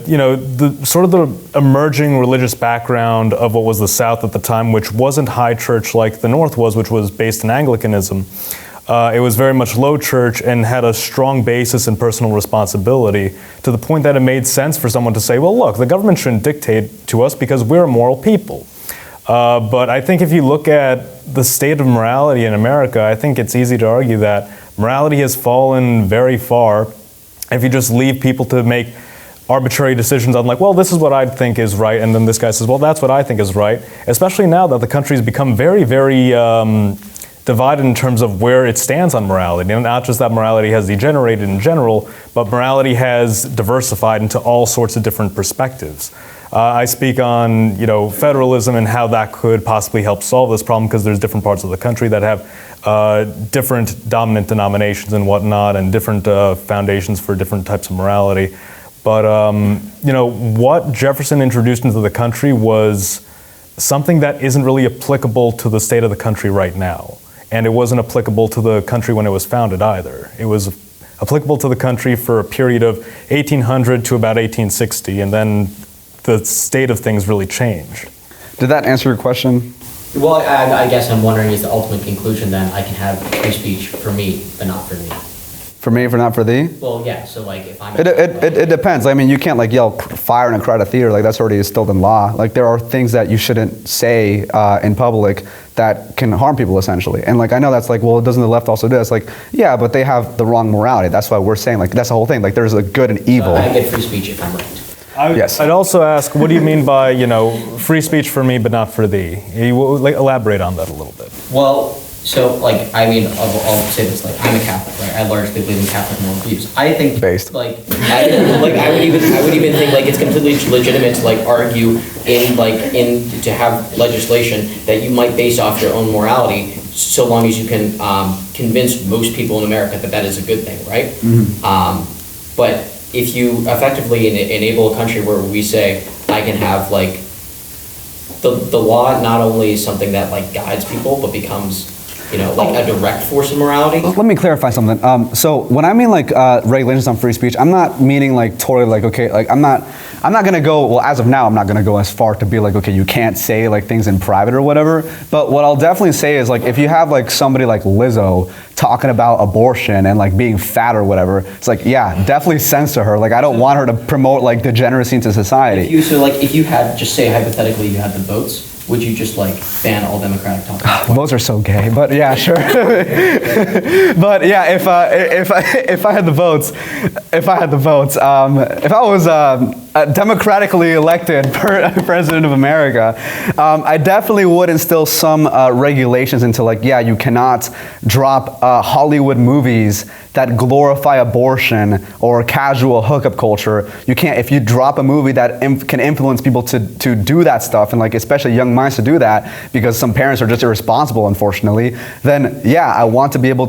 you know, the sort of the emerging religious background of what was the South at the time, which wasn't high church like the North was, which was based in Anglicanism. It was very much low church and had a strong basis in personal responsibility, to the point that it made sense for someone to say, well, look, the government shouldn't dictate to us because we're moral people. But I think if you look at the state of morality in America, I think it's easy to argue that morality has fallen very far if you just leave people to make arbitrary decisions on like, well, this is what I think is right, and then this guy says, well, that's what I think is right, especially now that the country's become very, very divided in terms of where it stands on morality. And not just that morality has degenerated in general, but morality has diversified into all sorts of different perspectives. I speak on, you know, federalism and how that could possibly help solve this problem, because there's different parts of the country that have different dominant denominations and whatnot, and different foundations for different types of morality. But you know, what Jefferson introduced into the country was something that isn't really applicable to the state of the country right now. And it wasn't applicable to the country when it was founded either. It was applicable to the country for a period of 1800 to about 1860, and then the state of things really changed. Did that answer your question? Well, I guess I'm wondering, is the ultimate conclusion then I can have free speech for me, but not for thee? For me, for not for thee? Well, yeah, so like if I'm... It depends. I mean, you can't like yell fire in a crowded theater. Like, that's already instilled in law. Like, there are things that you shouldn't say in public that can harm people, essentially. And like, I know that's like, well, doesn't the left also do this? Like, yeah, but they have the wrong morality. That's why we're saying, like, that's the whole thing. Like, there's a good and evil. I get free speech if I'm right. Yes. I'd also ask, what do you mean by, you know, free speech for me but not for thee? You like elaborate on that a little bit. Well, So, like, I mean, I'll say this, like, I'm a Catholic, right? I largely believe in Catholic moral views. I think, Based. like, I would even think, like, it's completely legitimate to, like, argue to have legislation that you might base off your own morality, so long as you can convince most people in America that that is a good thing, right? But if you effectively enable a country where we say, I can have, like, the law not only is something that, like, guides people, but becomes, like a direct force of morality. Let me clarify something. So when I mean like regulations on free speech, I'm not meaning like totally like, okay, like I'm not gonna go, well, as of now, I'm not gonna go as far to be like, okay, you can't say like things in private or whatever. But what I'll definitely say is like, if you have like somebody like Lizzo talking about abortion and like being fat or whatever, it's like, yeah, definitely censor her. Like I don't want her to promote like degeneracy into society. If you had, just say hypothetically you had the votes, would you just like ban all Democratic talking? Those are so gay, but yeah, sure. But yeah, if I had the votes, if I was democratically elected president of America, I definitely would instill some regulations into like, yeah, you cannot drop Hollywood movies that glorify abortion or casual hookup culture. You can't, if you drop a movie that can influence people to do that stuff, and like especially young minds to do that, because some parents are just irresponsible, unfortunately, then yeah, we want to be able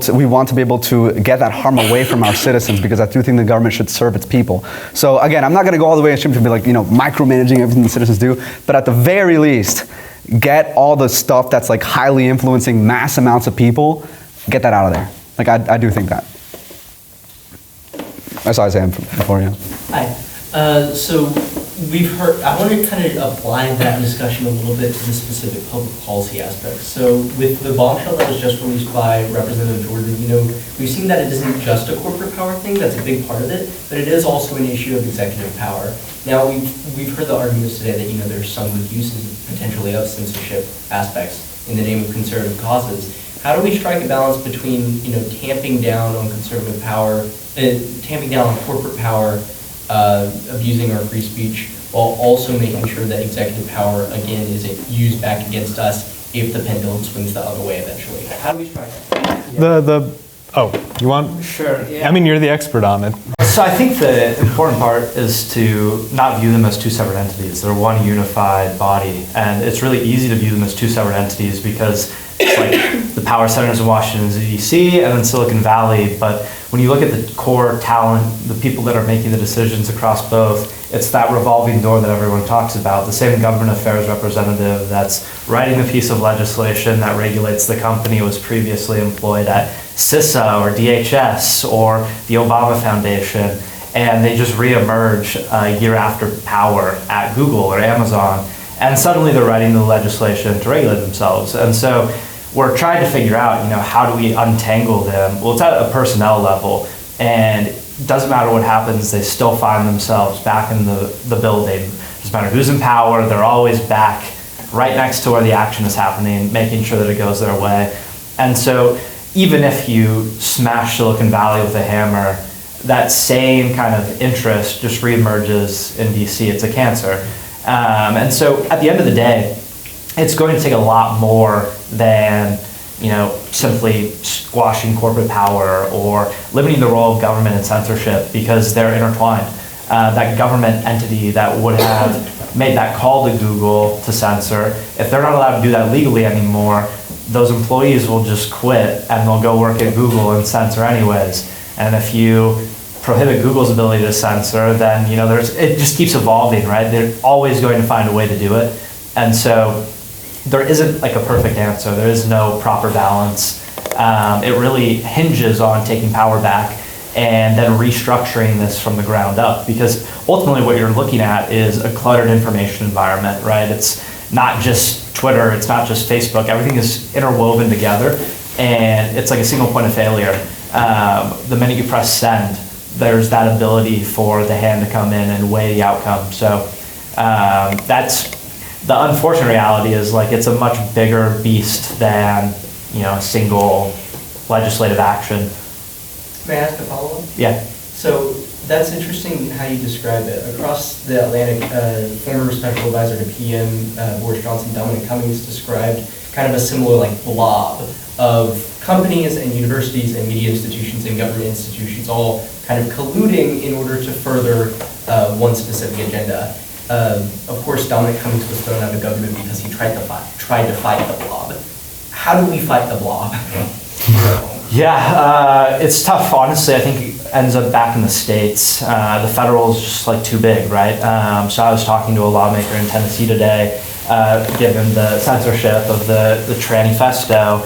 to get that harm away from our citizens, because I do think the government should serve its people. So again, I'm not gonna go all the way to be like, micromanaging everything the citizens do, but at the very least, get all the stuff that's like highly influencing mass amounts of people, get that out of there. Like I do think that. That's all I say before you. Hi. So we've heard, I want to kind of apply that discussion a little bit to the specific public policy aspects. So with the bombshell that was just released by Representative Jordan, we've seen that it isn't just a corporate power thing, that's a big part of it, but it is also an issue of executive power. Now we've heard the arguments today that, there's some good uses potentially of censorship aspects in the name of conservative causes. How do we strike a balance between, tamping down on conservative power, tamping down on corporate power, abusing our free speech, while also making sure that executive power, again, isn't used back against us if the pendulum swings the other way eventually? How do we strike that? You want? Sure, yeah. I mean, you're the expert on it. So I think the important part is to not view them as two separate entities. They're one unified body, and it's really easy to view them as two separate entities because it's like the power centers in Washington D.C. and then Silicon Valley. But when you look at the core talent, the people that are making the decisions across both, it's that revolving door that everyone talks about. The same government affairs representative that's writing the piece of legislation that regulates the company was previously employed at CISA or DHS or the Obama Foundation, and they just reemerge a year after power at Google or Amazon, and suddenly they're writing the legislation to regulate themselves. And so we're trying to figure out, how do we untangle them? Well, it's at a personnel level, and it doesn't matter what happens, they still find themselves back in the building. It doesn't matter who's in power, they're always back right next to where the action is happening, making sure that it goes their way. And so even if you smash Silicon Valley with a hammer, that same kind of interest just reemerges in DC. It's a cancer. And so at the end of the day, it's going to take a lot more than simply squashing corporate power or limiting the role of government in censorship, because they're intertwined. That government entity that would have made that call to Google to censor, if they're not allowed to do that legally anymore, those employees will just quit and they'll go work at Google and censor anyways. And if you prohibit Google's ability to censor, then it just keeps evolving, right? They're always going to find a way to do it. And so there isn't like a perfect answer. There is no proper balance. It really hinges on taking power back and then restructuring this from the ground up, because ultimately what you're looking at is a cluttered information environment, right? It's not just Twitter, it's not just Facebook, everything is interwoven together, and it's like a single point of failure. The minute you press send, there's that ability for the hand to come in and weigh the outcome. So that's the unfortunate reality, is like it's a much bigger beast than a single legislative action. May I ask a follow-up? Yeah. So that's interesting how you describe it. Across the Atlantic, former special advisor to PM Boris Johnson, Dominic Cummings, described kind of a similar like blob of companies and universities and media institutions and government institutions all kind of colluding in order to further one specific agenda. Of course, Dominic Cummings was thrown out of government because he tried to fight the blob. How do we fight the blob? Yeah, it's tough, honestly. I think it ends up back in the States. The federal is just like too big, right? So I was talking to a lawmaker in Tennessee today, given the censorship of the Tranifesto.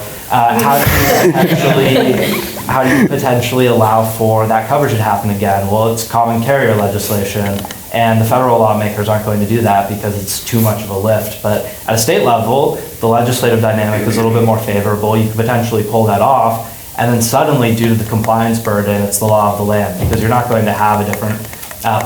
How do you potentially allow for that coverage to happen again? Well, it's common carrier legislation, and the federal lawmakers aren't going to do that because it's too much of a lift. But at a state level, the legislative dynamic is a little bit more favorable. You could potentially pull that off, and then suddenly, due to the compliance burden, it's the law of the land, because you're not going to have a different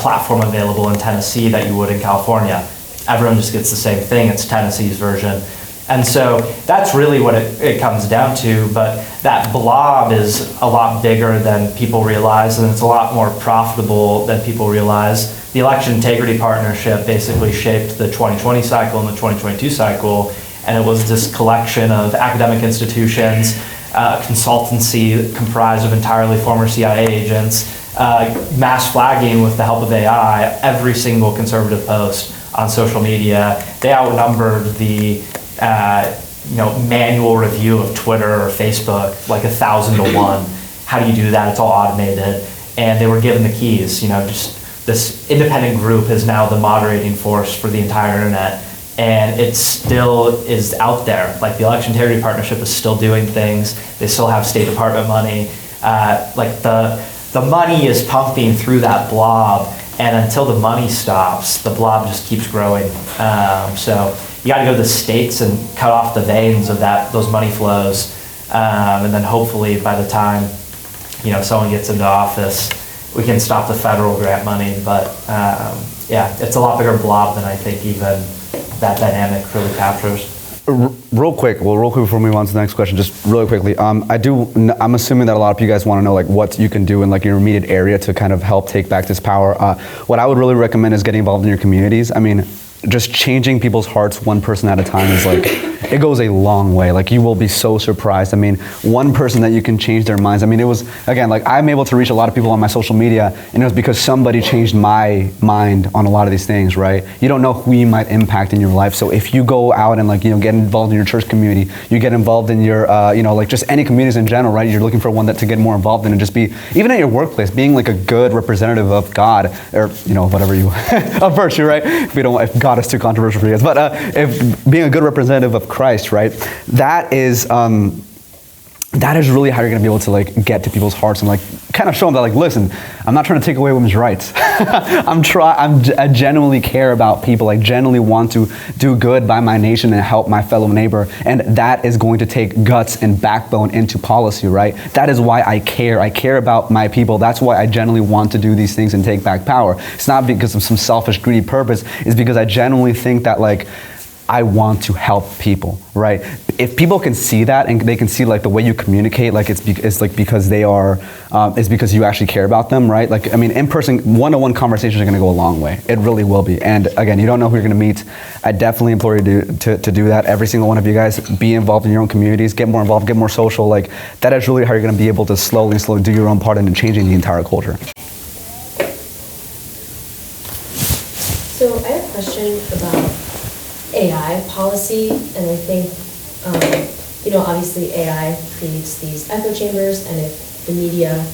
platform available in Tennessee that you would in California. Everyone just gets the same thing. It's Tennessee's version. And so that's really what it comes down to, but that blob is a lot bigger than people realize, and it's a lot more profitable than people realize. The Election Integrity Partnership basically shaped the 2020 cycle and the 2022 cycle, and it was this collection of academic institutions, consultancy comprised of entirely former CIA agents, mass flagging with the help of AI, every single conservative post on social media. They outnumbered the manual review of Twitter or Facebook like 1,000 to 1. How do you do that? It's all automated. And they were given the keys. Just this independent group is now the moderating force for the entire internet. And it still is out there. Like the Election Integrity Partnership is still doing things. They still have State Department money. The money is pumping through that blob. And until the money stops, the blob just keeps growing. So you got to go to the states and cut off the veins of those money flows, and then hopefully by the time someone gets into office, we can stop the federal grant money. But it's a lot bigger blob than I think even that dynamic really captures. Real quick before we move on to the next question, just really quickly, I'm assuming that a lot of you guys want to know like what you can do in like your immediate area to kind of help take back this power. What I would really recommend is getting involved in your communities. I mean, just changing people's hearts one person at a time is like, it goes a long way. Like you will be so surprised. I mean, one person that you can change their minds. I mean, it was, again, like I'm able to reach a lot of people on my social media, and it was because somebody changed my mind on a lot of these things, right? You don't know who you might impact in your life. So if you go out and get involved in your church community, you get involved in your, like just any communities in general, right? You're looking for one that to get more involved in, and just be, even at your workplace, being like a good representative of God, or, whatever you, of virtue, right? If God is too controversial for you guys, but if being a good representative of Christ, right? That is really how you're going to be able to like get to people's hearts and like kind of show them that like, listen, I'm not trying to take away women's rights. I genuinely care about people. I genuinely want to do good by my nation and help my fellow neighbor. And that is going to take guts and backbone into policy, right? That is why I care. I care about my people. That's why I genuinely want to do these things and take back power. It's not because of some selfish, greedy purpose. It's because I genuinely think that like, I want to help people, right? If people can see that and they can see like the way you communicate, like it's because they are, it's because you actually care about them, right? Like, I mean, in-person, one-on-one conversations are gonna go a long way. It really will be. And again, you don't know who you're gonna meet. I definitely implore you to do that. Every single one of you guys, be involved in your own communities, get more involved, get more social. Like, that is really how you're gonna be able to slowly do your own part in changing the entire culture. So I have a question about AI policy, and I think, obviously AI creates these echo chambers, and if the media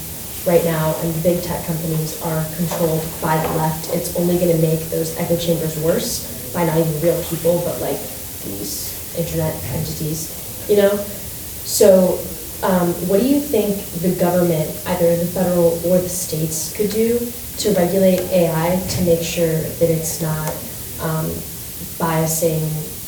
right now and the big tech companies are controlled by the left, it's only going to make those echo chambers worse by not even real people, but like these internet entities, So what do you think the government, either the federal or the states, could do to regulate AI to make sure that it's not biasing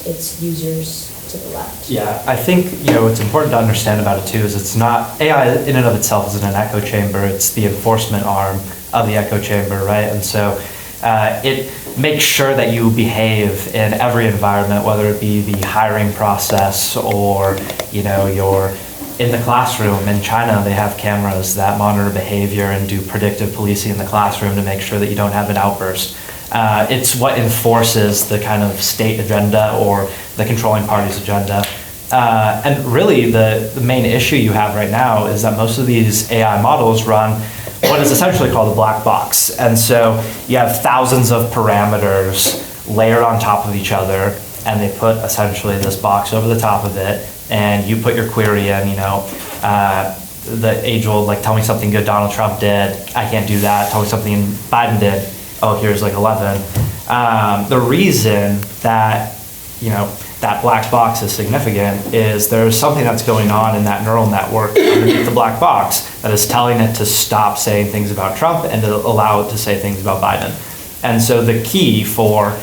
its users to the left? Yeah, I think what's important to understand about it too is it's not, AI in and of itself isn't an echo chamber, it's the enforcement arm of the echo chamber, right? And so it makes sure that you behave in every environment, whether it be the hiring process or you're in the classroom. In China, they have cameras that monitor behavior and do predictive policing in the classroom to make sure that you don't have an outburst. It's what enforces the kind of state agenda or the controlling party's agenda. And really, the main issue you have right now is that most of these AI models run what is essentially called a black box. And so you have thousands of parameters layered on top of each other, and they put essentially this box over the top of it, and you put your query in, the age-old, like, tell me something good Donald Trump did. I can't do that. Tell me something Biden did. Oh, here's like 11. The reason that, that black box is significant is there's something that's going on in that neural network underneath the black box that is telling it to stop saying things about Trump and to allow it to say things about Biden. And so the key for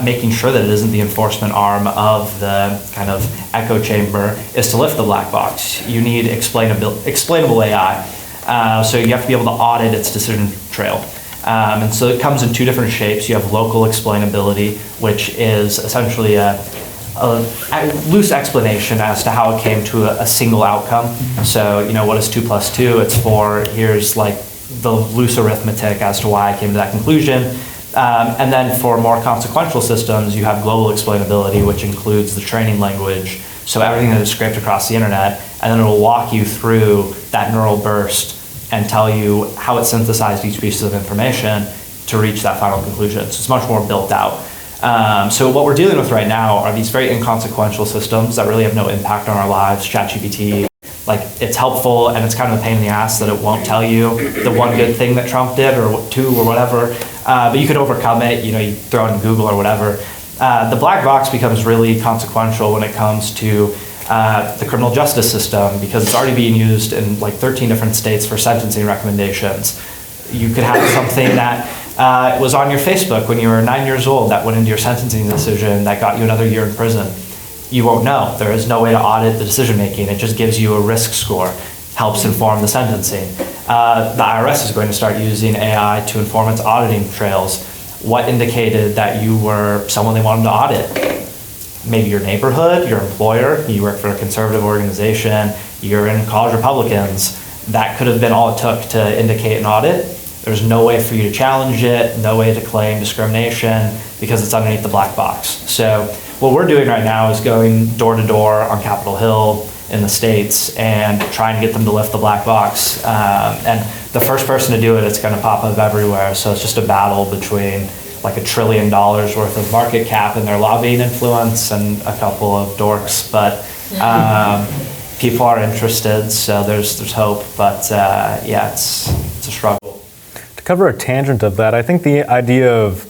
making sure that it isn't the enforcement arm of the kind of echo chamber is to lift the black box. You need explainable AI. So you have to be able to audit its decision trail. And so it comes in two different shapes. You have local explainability, which is essentially a loose explanation as to how it came to a single outcome. So, what is 2 + 2? It's 4. Here's like the loose arithmetic as to why I came to that conclusion. And then for more consequential systems, you have global explainability, which includes the training language. So everything that is scraped across the internet, and then it will walk you through that neural burst and tell you how it synthesized each piece of information to reach that final conclusion. So it's much more built out. So what we're dealing with right now are these very inconsequential systems that really have no impact on our lives. ChatGPT, like, it's helpful, and it's kind of a pain in the ass that it won't tell you the one good thing that Trump did or two or whatever, but you could overcome it. You throw it in Google or whatever. The black box becomes really consequential when it comes to the criminal justice system, because it's already being used in like 13 different states for sentencing recommendations. You could have something that was on your Facebook when you were 9 years old that went into your sentencing decision that got you another year in prison. You won't know. There is no way to audit the decision making. It just gives you a risk score, helps inform the sentencing. The IRS is going to start using AI to inform its auditing trails. What indicated that you were someone they wanted to audit? Maybe your neighborhood, your employer, you work for a conservative organization, you're in College Republicans. That could have been all it took to indicate an audit. There's no way for you to challenge it, no way to claim discrimination, because it's underneath the black box. So what we're doing right now is going door to door on Capitol Hill in the States and trying to get them to lift the black box. And the first person to do it, it's going to pop up everywhere. So it's just a battle between like $1 trillion worth of market cap and their lobbying influence and a couple of dorks. But people are interested, so there's hope. But it's a struggle. To cover a tangent of that, I think the idea of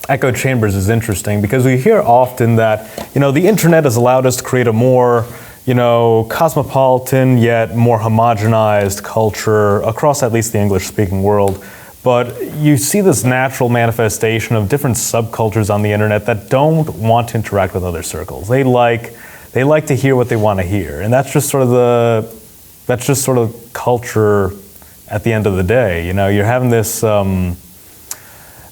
echo chambers is interesting because we hear often that, the internet has allowed us to create a more, cosmopolitan yet more homogenized culture across at least the English-speaking world. But you see this natural manifestation of different subcultures on the internet that don't want to interact with other circles. They like to hear what they want to hear, and that's just sort of culture. At the end of the day, you're having this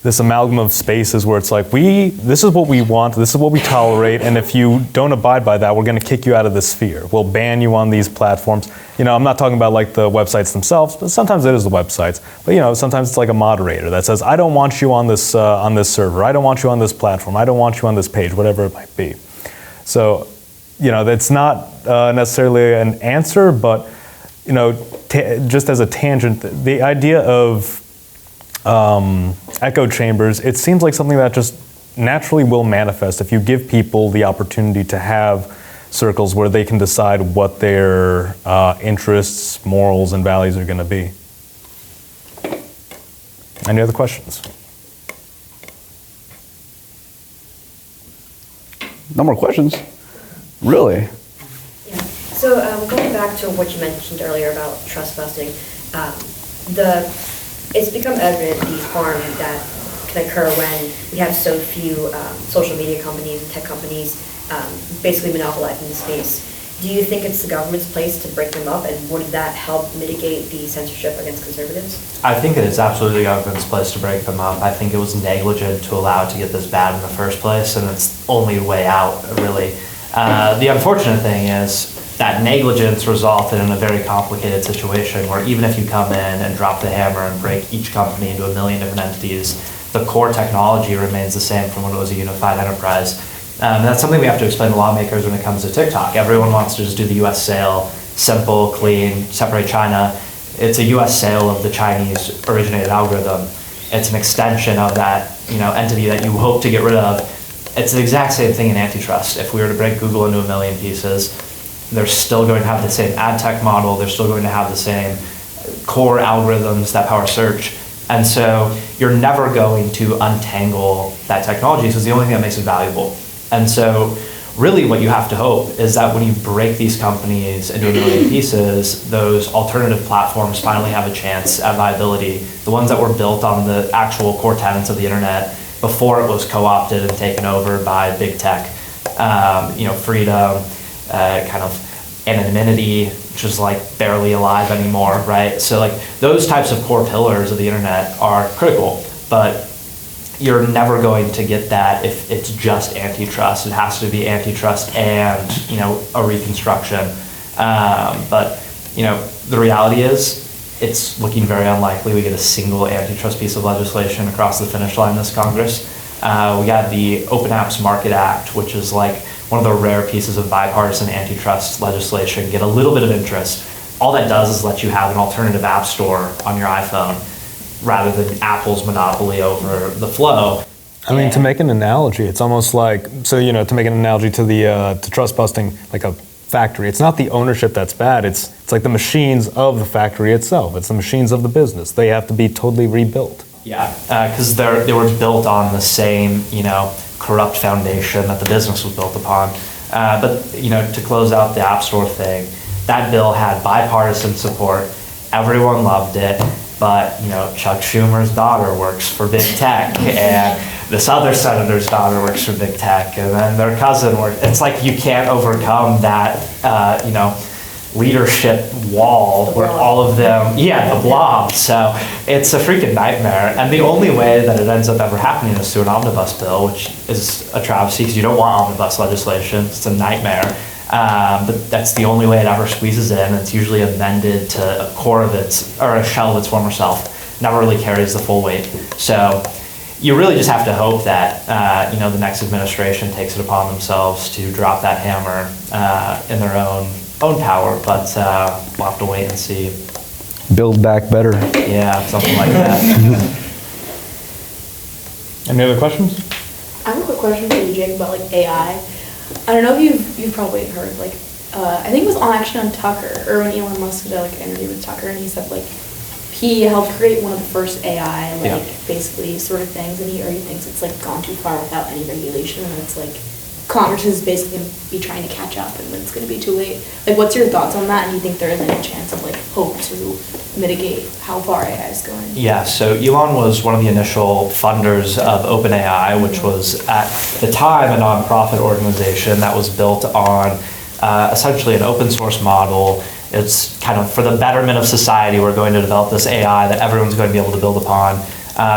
this amalgam of spaces where it's like, this is what we want, this is what we tolerate, and if you don't abide by that, we're going to kick you out of this sphere. We'll ban you on these platforms. I'm not talking about like the websites themselves, but sometimes it is the websites. But sometimes it's like a moderator that says, I don't want you on this server, I don't want you on this platform, I don't want you on this page, whatever it might be. So, that's not necessarily an answer, but just as a tangent, the idea of echo chambers, it seems like something that just naturally will manifest if you give people the opportunity to have circles where they can decide what their interests, morals, and values are going to be. Any other questions? No more questions? Really? So going back to what you mentioned earlier about trust busting, it's become evident the harm that can occur when we have so few social media companies and tech companies basically monopolizing the space. Do you think it's the government's place to break them up, and would that help mitigate the censorship against conservatives? I think it is absolutely the government's place to break them up. I think it was negligent to allow it to get this bad in the first place, and it's the only way out, really. The unfortunate thing is that negligence resulted in a very complicated situation where even if you come in and drop the hammer and break each company into a million different entities, the core technology remains the same from when it was a unified enterprise. And that's something we have to explain to lawmakers when it comes to TikTok. Everyone wants to just do the US sale, simple, clean, separate China. It's a US sale of the Chinese originated algorithm. It's an extension of that, entity that you hope to get rid of. It's the exact same thing in antitrust. If we were to break Google into a million pieces, they're still going to have the same ad tech model. They're still going to have the same core algorithms that power search. And so you're never going to untangle that technology because it's the only thing that makes it valuable. And so really what you have to hope is that when you break these companies into a million pieces, those alternative platforms finally have a chance at viability. The ones that were built on the actual core tenets of the internet before it was co-opted and taken over by big tech, freedom, kind of anonymity, which is like barely alive anymore, right? So like those types of core pillars of the internet are critical, but you're never going to get that if it's just antitrust. It has to be antitrust and, a reconstruction. But the reality is it's looking very unlikely we get a single antitrust piece of legislation across the finish line this Congress. We got the Open Apps Market Act, which is like one of the rare pieces of bipartisan antitrust legislation, get a little bit of interest. All that does is let you have an alternative app store on your iPhone rather than Apple's monopoly over the flow. I mean, to make an analogy, it's almost like, to make an analogy to the to trust busting, like a factory. It's not the ownership that's bad. It's like the machines of the factory itself. It's the machines of the business. They have to be totally rebuilt. Yeah, because they were built on the same, corrupt foundation that the business was built upon. But to close out the App Store thing, that bill had bipartisan support. Everyone loved it. But, Chuck Schumer's daughter works for big tech, and this other senator's daughter works for big tech, and then their cousin works. It's like you can't overcome that, leadership wall where all of them, the blob. So it's a freaking nightmare. And the only way that it ends up ever happening is through an omnibus bill, which is a travesty because you don't want omnibus legislation. It's a nightmare. But that's the only way it ever squeezes in. It's usually amended to a core of or a shell of its former self. Never really carries the full weight. So you really just have to hope that, the next administration takes it upon themselves to drop that hammer in their own power, but we'll have to wait and see. Build back better. Yeah, something like that. Any other questions? I have a quick question for you, Jake, about like AI. I don't know if you've probably heard, I think it was on Tucker, or when Elon Musk did an interview with Tucker, and he said he helped create one of the first AI basically sort of things, and he already thinks it's gone too far without any regulation, and it's Congress is basically going to be trying to catch up, and then it's going to be too late. What's your thoughts on that? And do you think there is any chance of hope to mitigate how far AI is going? Yeah, so Elon was one of the initial funders of OpenAI, which was at the time a nonprofit organization that was built on essentially an open source model. It's kind of for the betterment of society, we're going to develop this AI that everyone's going to be able to build upon.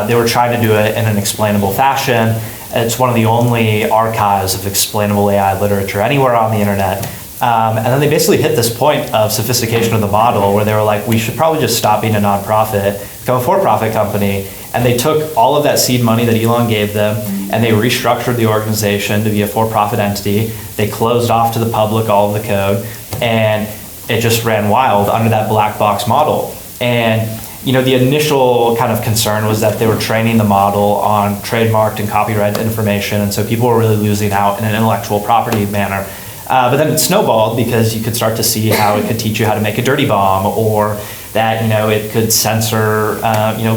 They were trying to do it in an explainable fashion. It's one of the only archives of explainable AI literature anywhere on the internet. And then they basically hit this point of sophistication of the model where they were like, we should probably just stop being a nonprofit, become a for-profit company. And they took all of that seed money that Elon gave them and they restructured the organization to be a for-profit entity. They closed off to the public all of the code, and it just ran wild under that black box model. And the initial kind of concern was that they were training the model on trademarked and copyrighted information, and so people were really losing out in an intellectual property manner. But then it snowballed because you could start to see how it could teach you how to make a dirty bomb, or that it could censor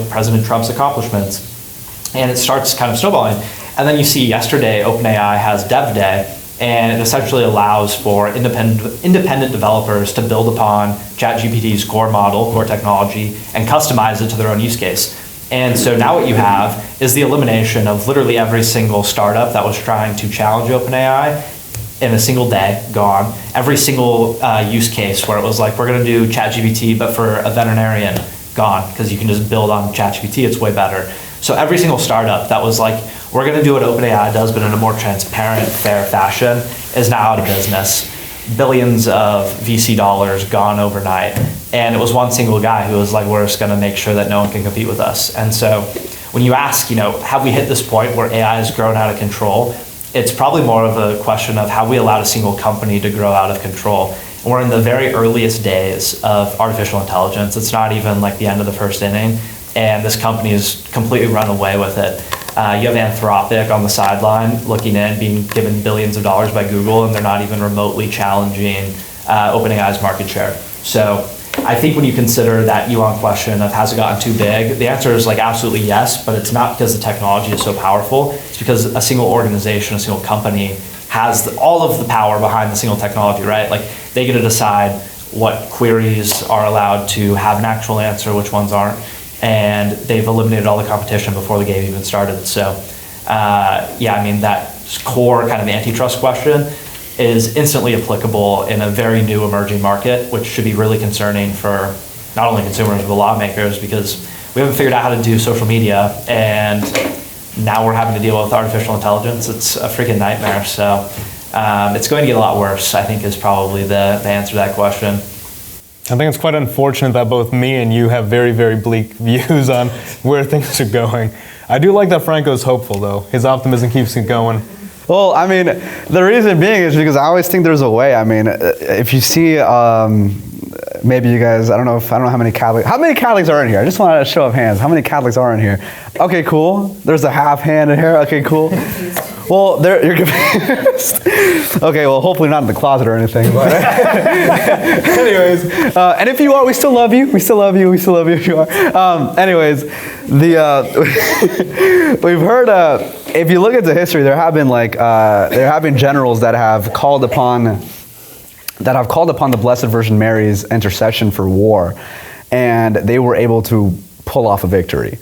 President Trump's accomplishments, and it starts kind of snowballing. And then you see yesterday OpenAI has Dev Day, and it essentially allows for independent developers to build upon ChatGPT's core model, core technology, and customize it to their own use case. And so now what you have is the elimination of literally every single startup that was trying to challenge OpenAI in a single day, gone. Every single use case where it was we're going to do ChatGPT, but for a veterinarian, gone, because you can just build on ChatGPT, it's way better. So every single startup that was we're going to do what OpenAI does, but in a more transparent, fair fashion, is now out of business. Billions of VC dollars gone overnight. And it was one single guy who was we're just going to make sure that no one can compete with us. And so when you ask, have we hit this point where AI has grown out of control? it's probably more of a question of how we allowed a single company to grow out of control. And we're in the very earliest days of artificial intelligence. It's not even like the end of the first inning, and this company has completely run away with it. You have Anthropic on the sideline looking in, being given billions of dollars by Google, and they're not even remotely challenging OpenAI's market share. So I think when you consider that Elon question of has it gotten too big, the answer is like absolutely yes, but it's not because the technology is so powerful. It's because a single organization, a single company has all of the power behind the single technology, right? Like they get to decide what queries are allowed to have an actual answer, which ones aren't. And they've eliminated all the competition before the game even started. So yeah, I mean, that core kind of antitrust question is instantly applicable in a very new emerging market, which should be really concerning for not only consumers, but lawmakers, because we haven't figured out how to do social media, and now we're having to deal with artificial intelligence. It's a freaking nightmare. So it's going to get a lot worse, I think, is probably the answer to that question. I think it's quite unfortunate that both me and you have very, very bleak views on where things are going. I do like that Franco's hopeful, though. His optimism keeps it going. Well, I mean, the reason being is because I always think there's a way. I mean, if you see, maybe you guys, I don't know how many Catholics are in here? I just want to show of hands. How many Catholics are in here? Okay, cool. There's a half hand in here. Okay, cool. Well, you're confused. Okay, well, hopefully not in the closet or anything. But anyways, and if you are, we still love you. We still love you. We still love you if you are. Anyways, we've heard. If you look into history, there have been generals that have called upon the Blessed Virgin Mary's intercession for war, and they were able to pull off a victory.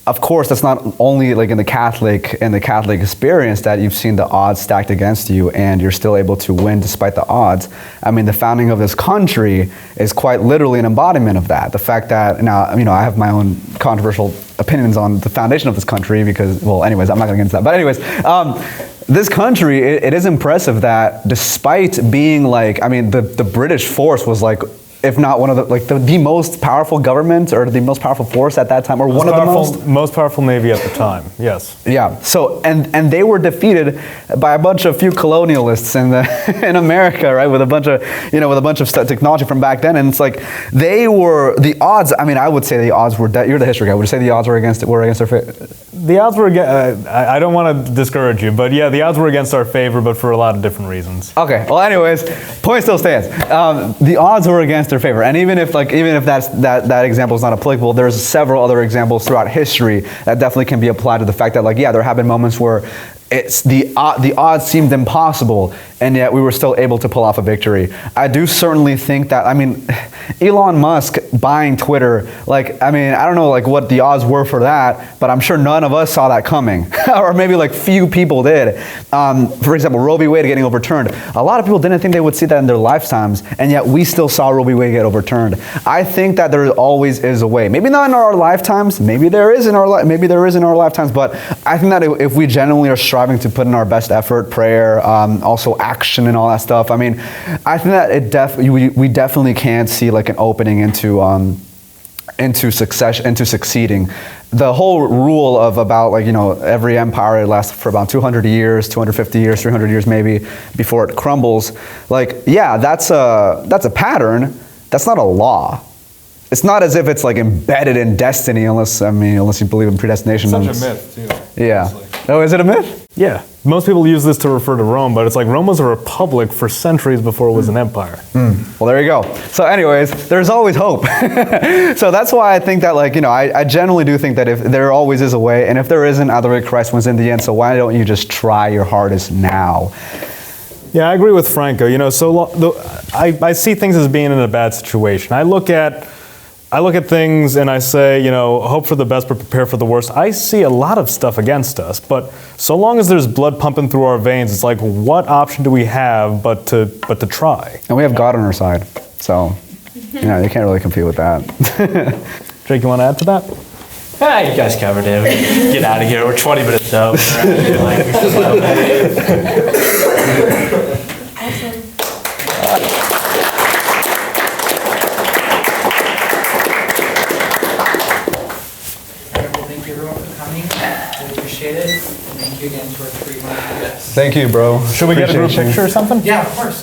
Of course, that's not only like in the Catholic experience that you've seen the odds stacked against you and you're still able to win despite the odds. I mean, the founding of this country is quite literally an embodiment of that. The fact that, now, you know, I have my own controversial opinions on the foundation of this country because, well, anyways, I'm not going to get into that. But anyways, this country, it is impressive that despite being like, I mean, the British force was like, if not one of the most powerful government or the most powerful force at that time, or one of the most powerful navy at the time. Yes. Yeah. So and they were defeated by a few colonialists in America, right? With a bunch of technology from back then, and it's like the odds. I mean, I would say the odds were. You're the history guy. Would you say the odds were against their favor? The odds were against. I don't want to discourage you, but yeah, the odds were against our favor, but for a lot of different reasons. Okay. Well, anyways, point still stands. The odds were against their favor, and even if that example is not applicable, there's several other examples throughout history that definitely can be applied to the fact that, like, yeah, there have been moments where the odds seemed impossible, and yet we were still able to pull off a victory. I do certainly think that, I mean, Elon Musk buying Twitter, like, I mean, I don't know like what the odds were for that, but I'm sure none of us saw that coming, or maybe like few people did. For example, Roe v. Wade getting overturned. A lot of people didn't think they would see that in their lifetimes, and yet we still saw Roe v. Wade get overturned. I think that there always is a way. Maybe not in our lifetimes. Maybe there is in our lifetimes. But I think that if we genuinely are striving to put in our best effort, prayer, also action and all that stuff. I mean, I think that we definitely can see like an opening into succeeding. The whole rule of about like, you know, every empire lasts for about 200 years, 250 years, 300 years maybe before it crumbles. Like, yeah, that's a pattern. That's not a law. It's not as if it's like embedded in destiny, unless you believe in predestination. Such a myth, too. Yeah. Honestly. Oh, is it a myth? Yeah. Most people use this to refer to Rome, but it's like Rome was a republic for centuries before it was an empire. Well, there you go. So anyways, there's always hope. So that's why I think that, like, you know, I generally do think that if there always is a way, and if there isn't, either way, Christ wins in the end. So why don't you just try your hardest now? Yeah, I agree with Franco. You know, I see things as being in a bad situation. I look at things and I say, you know, hope for the best but prepare for the worst. I see a lot of stuff against us, but so long as there's blood pumping through our veins, it's like, what option do we have but to try? And we have God on our side, so you know, you can't really compete with that. Jake, you want to add to that? You guys covered it. Get out of here. We're 20 minutes up. Thank you everyone for coming. We appreciate it. Thank you. thank you again to our three wonderful guests. Thank you, bro. Should we get a group Appreciate you. picture or something? Yeah, of course.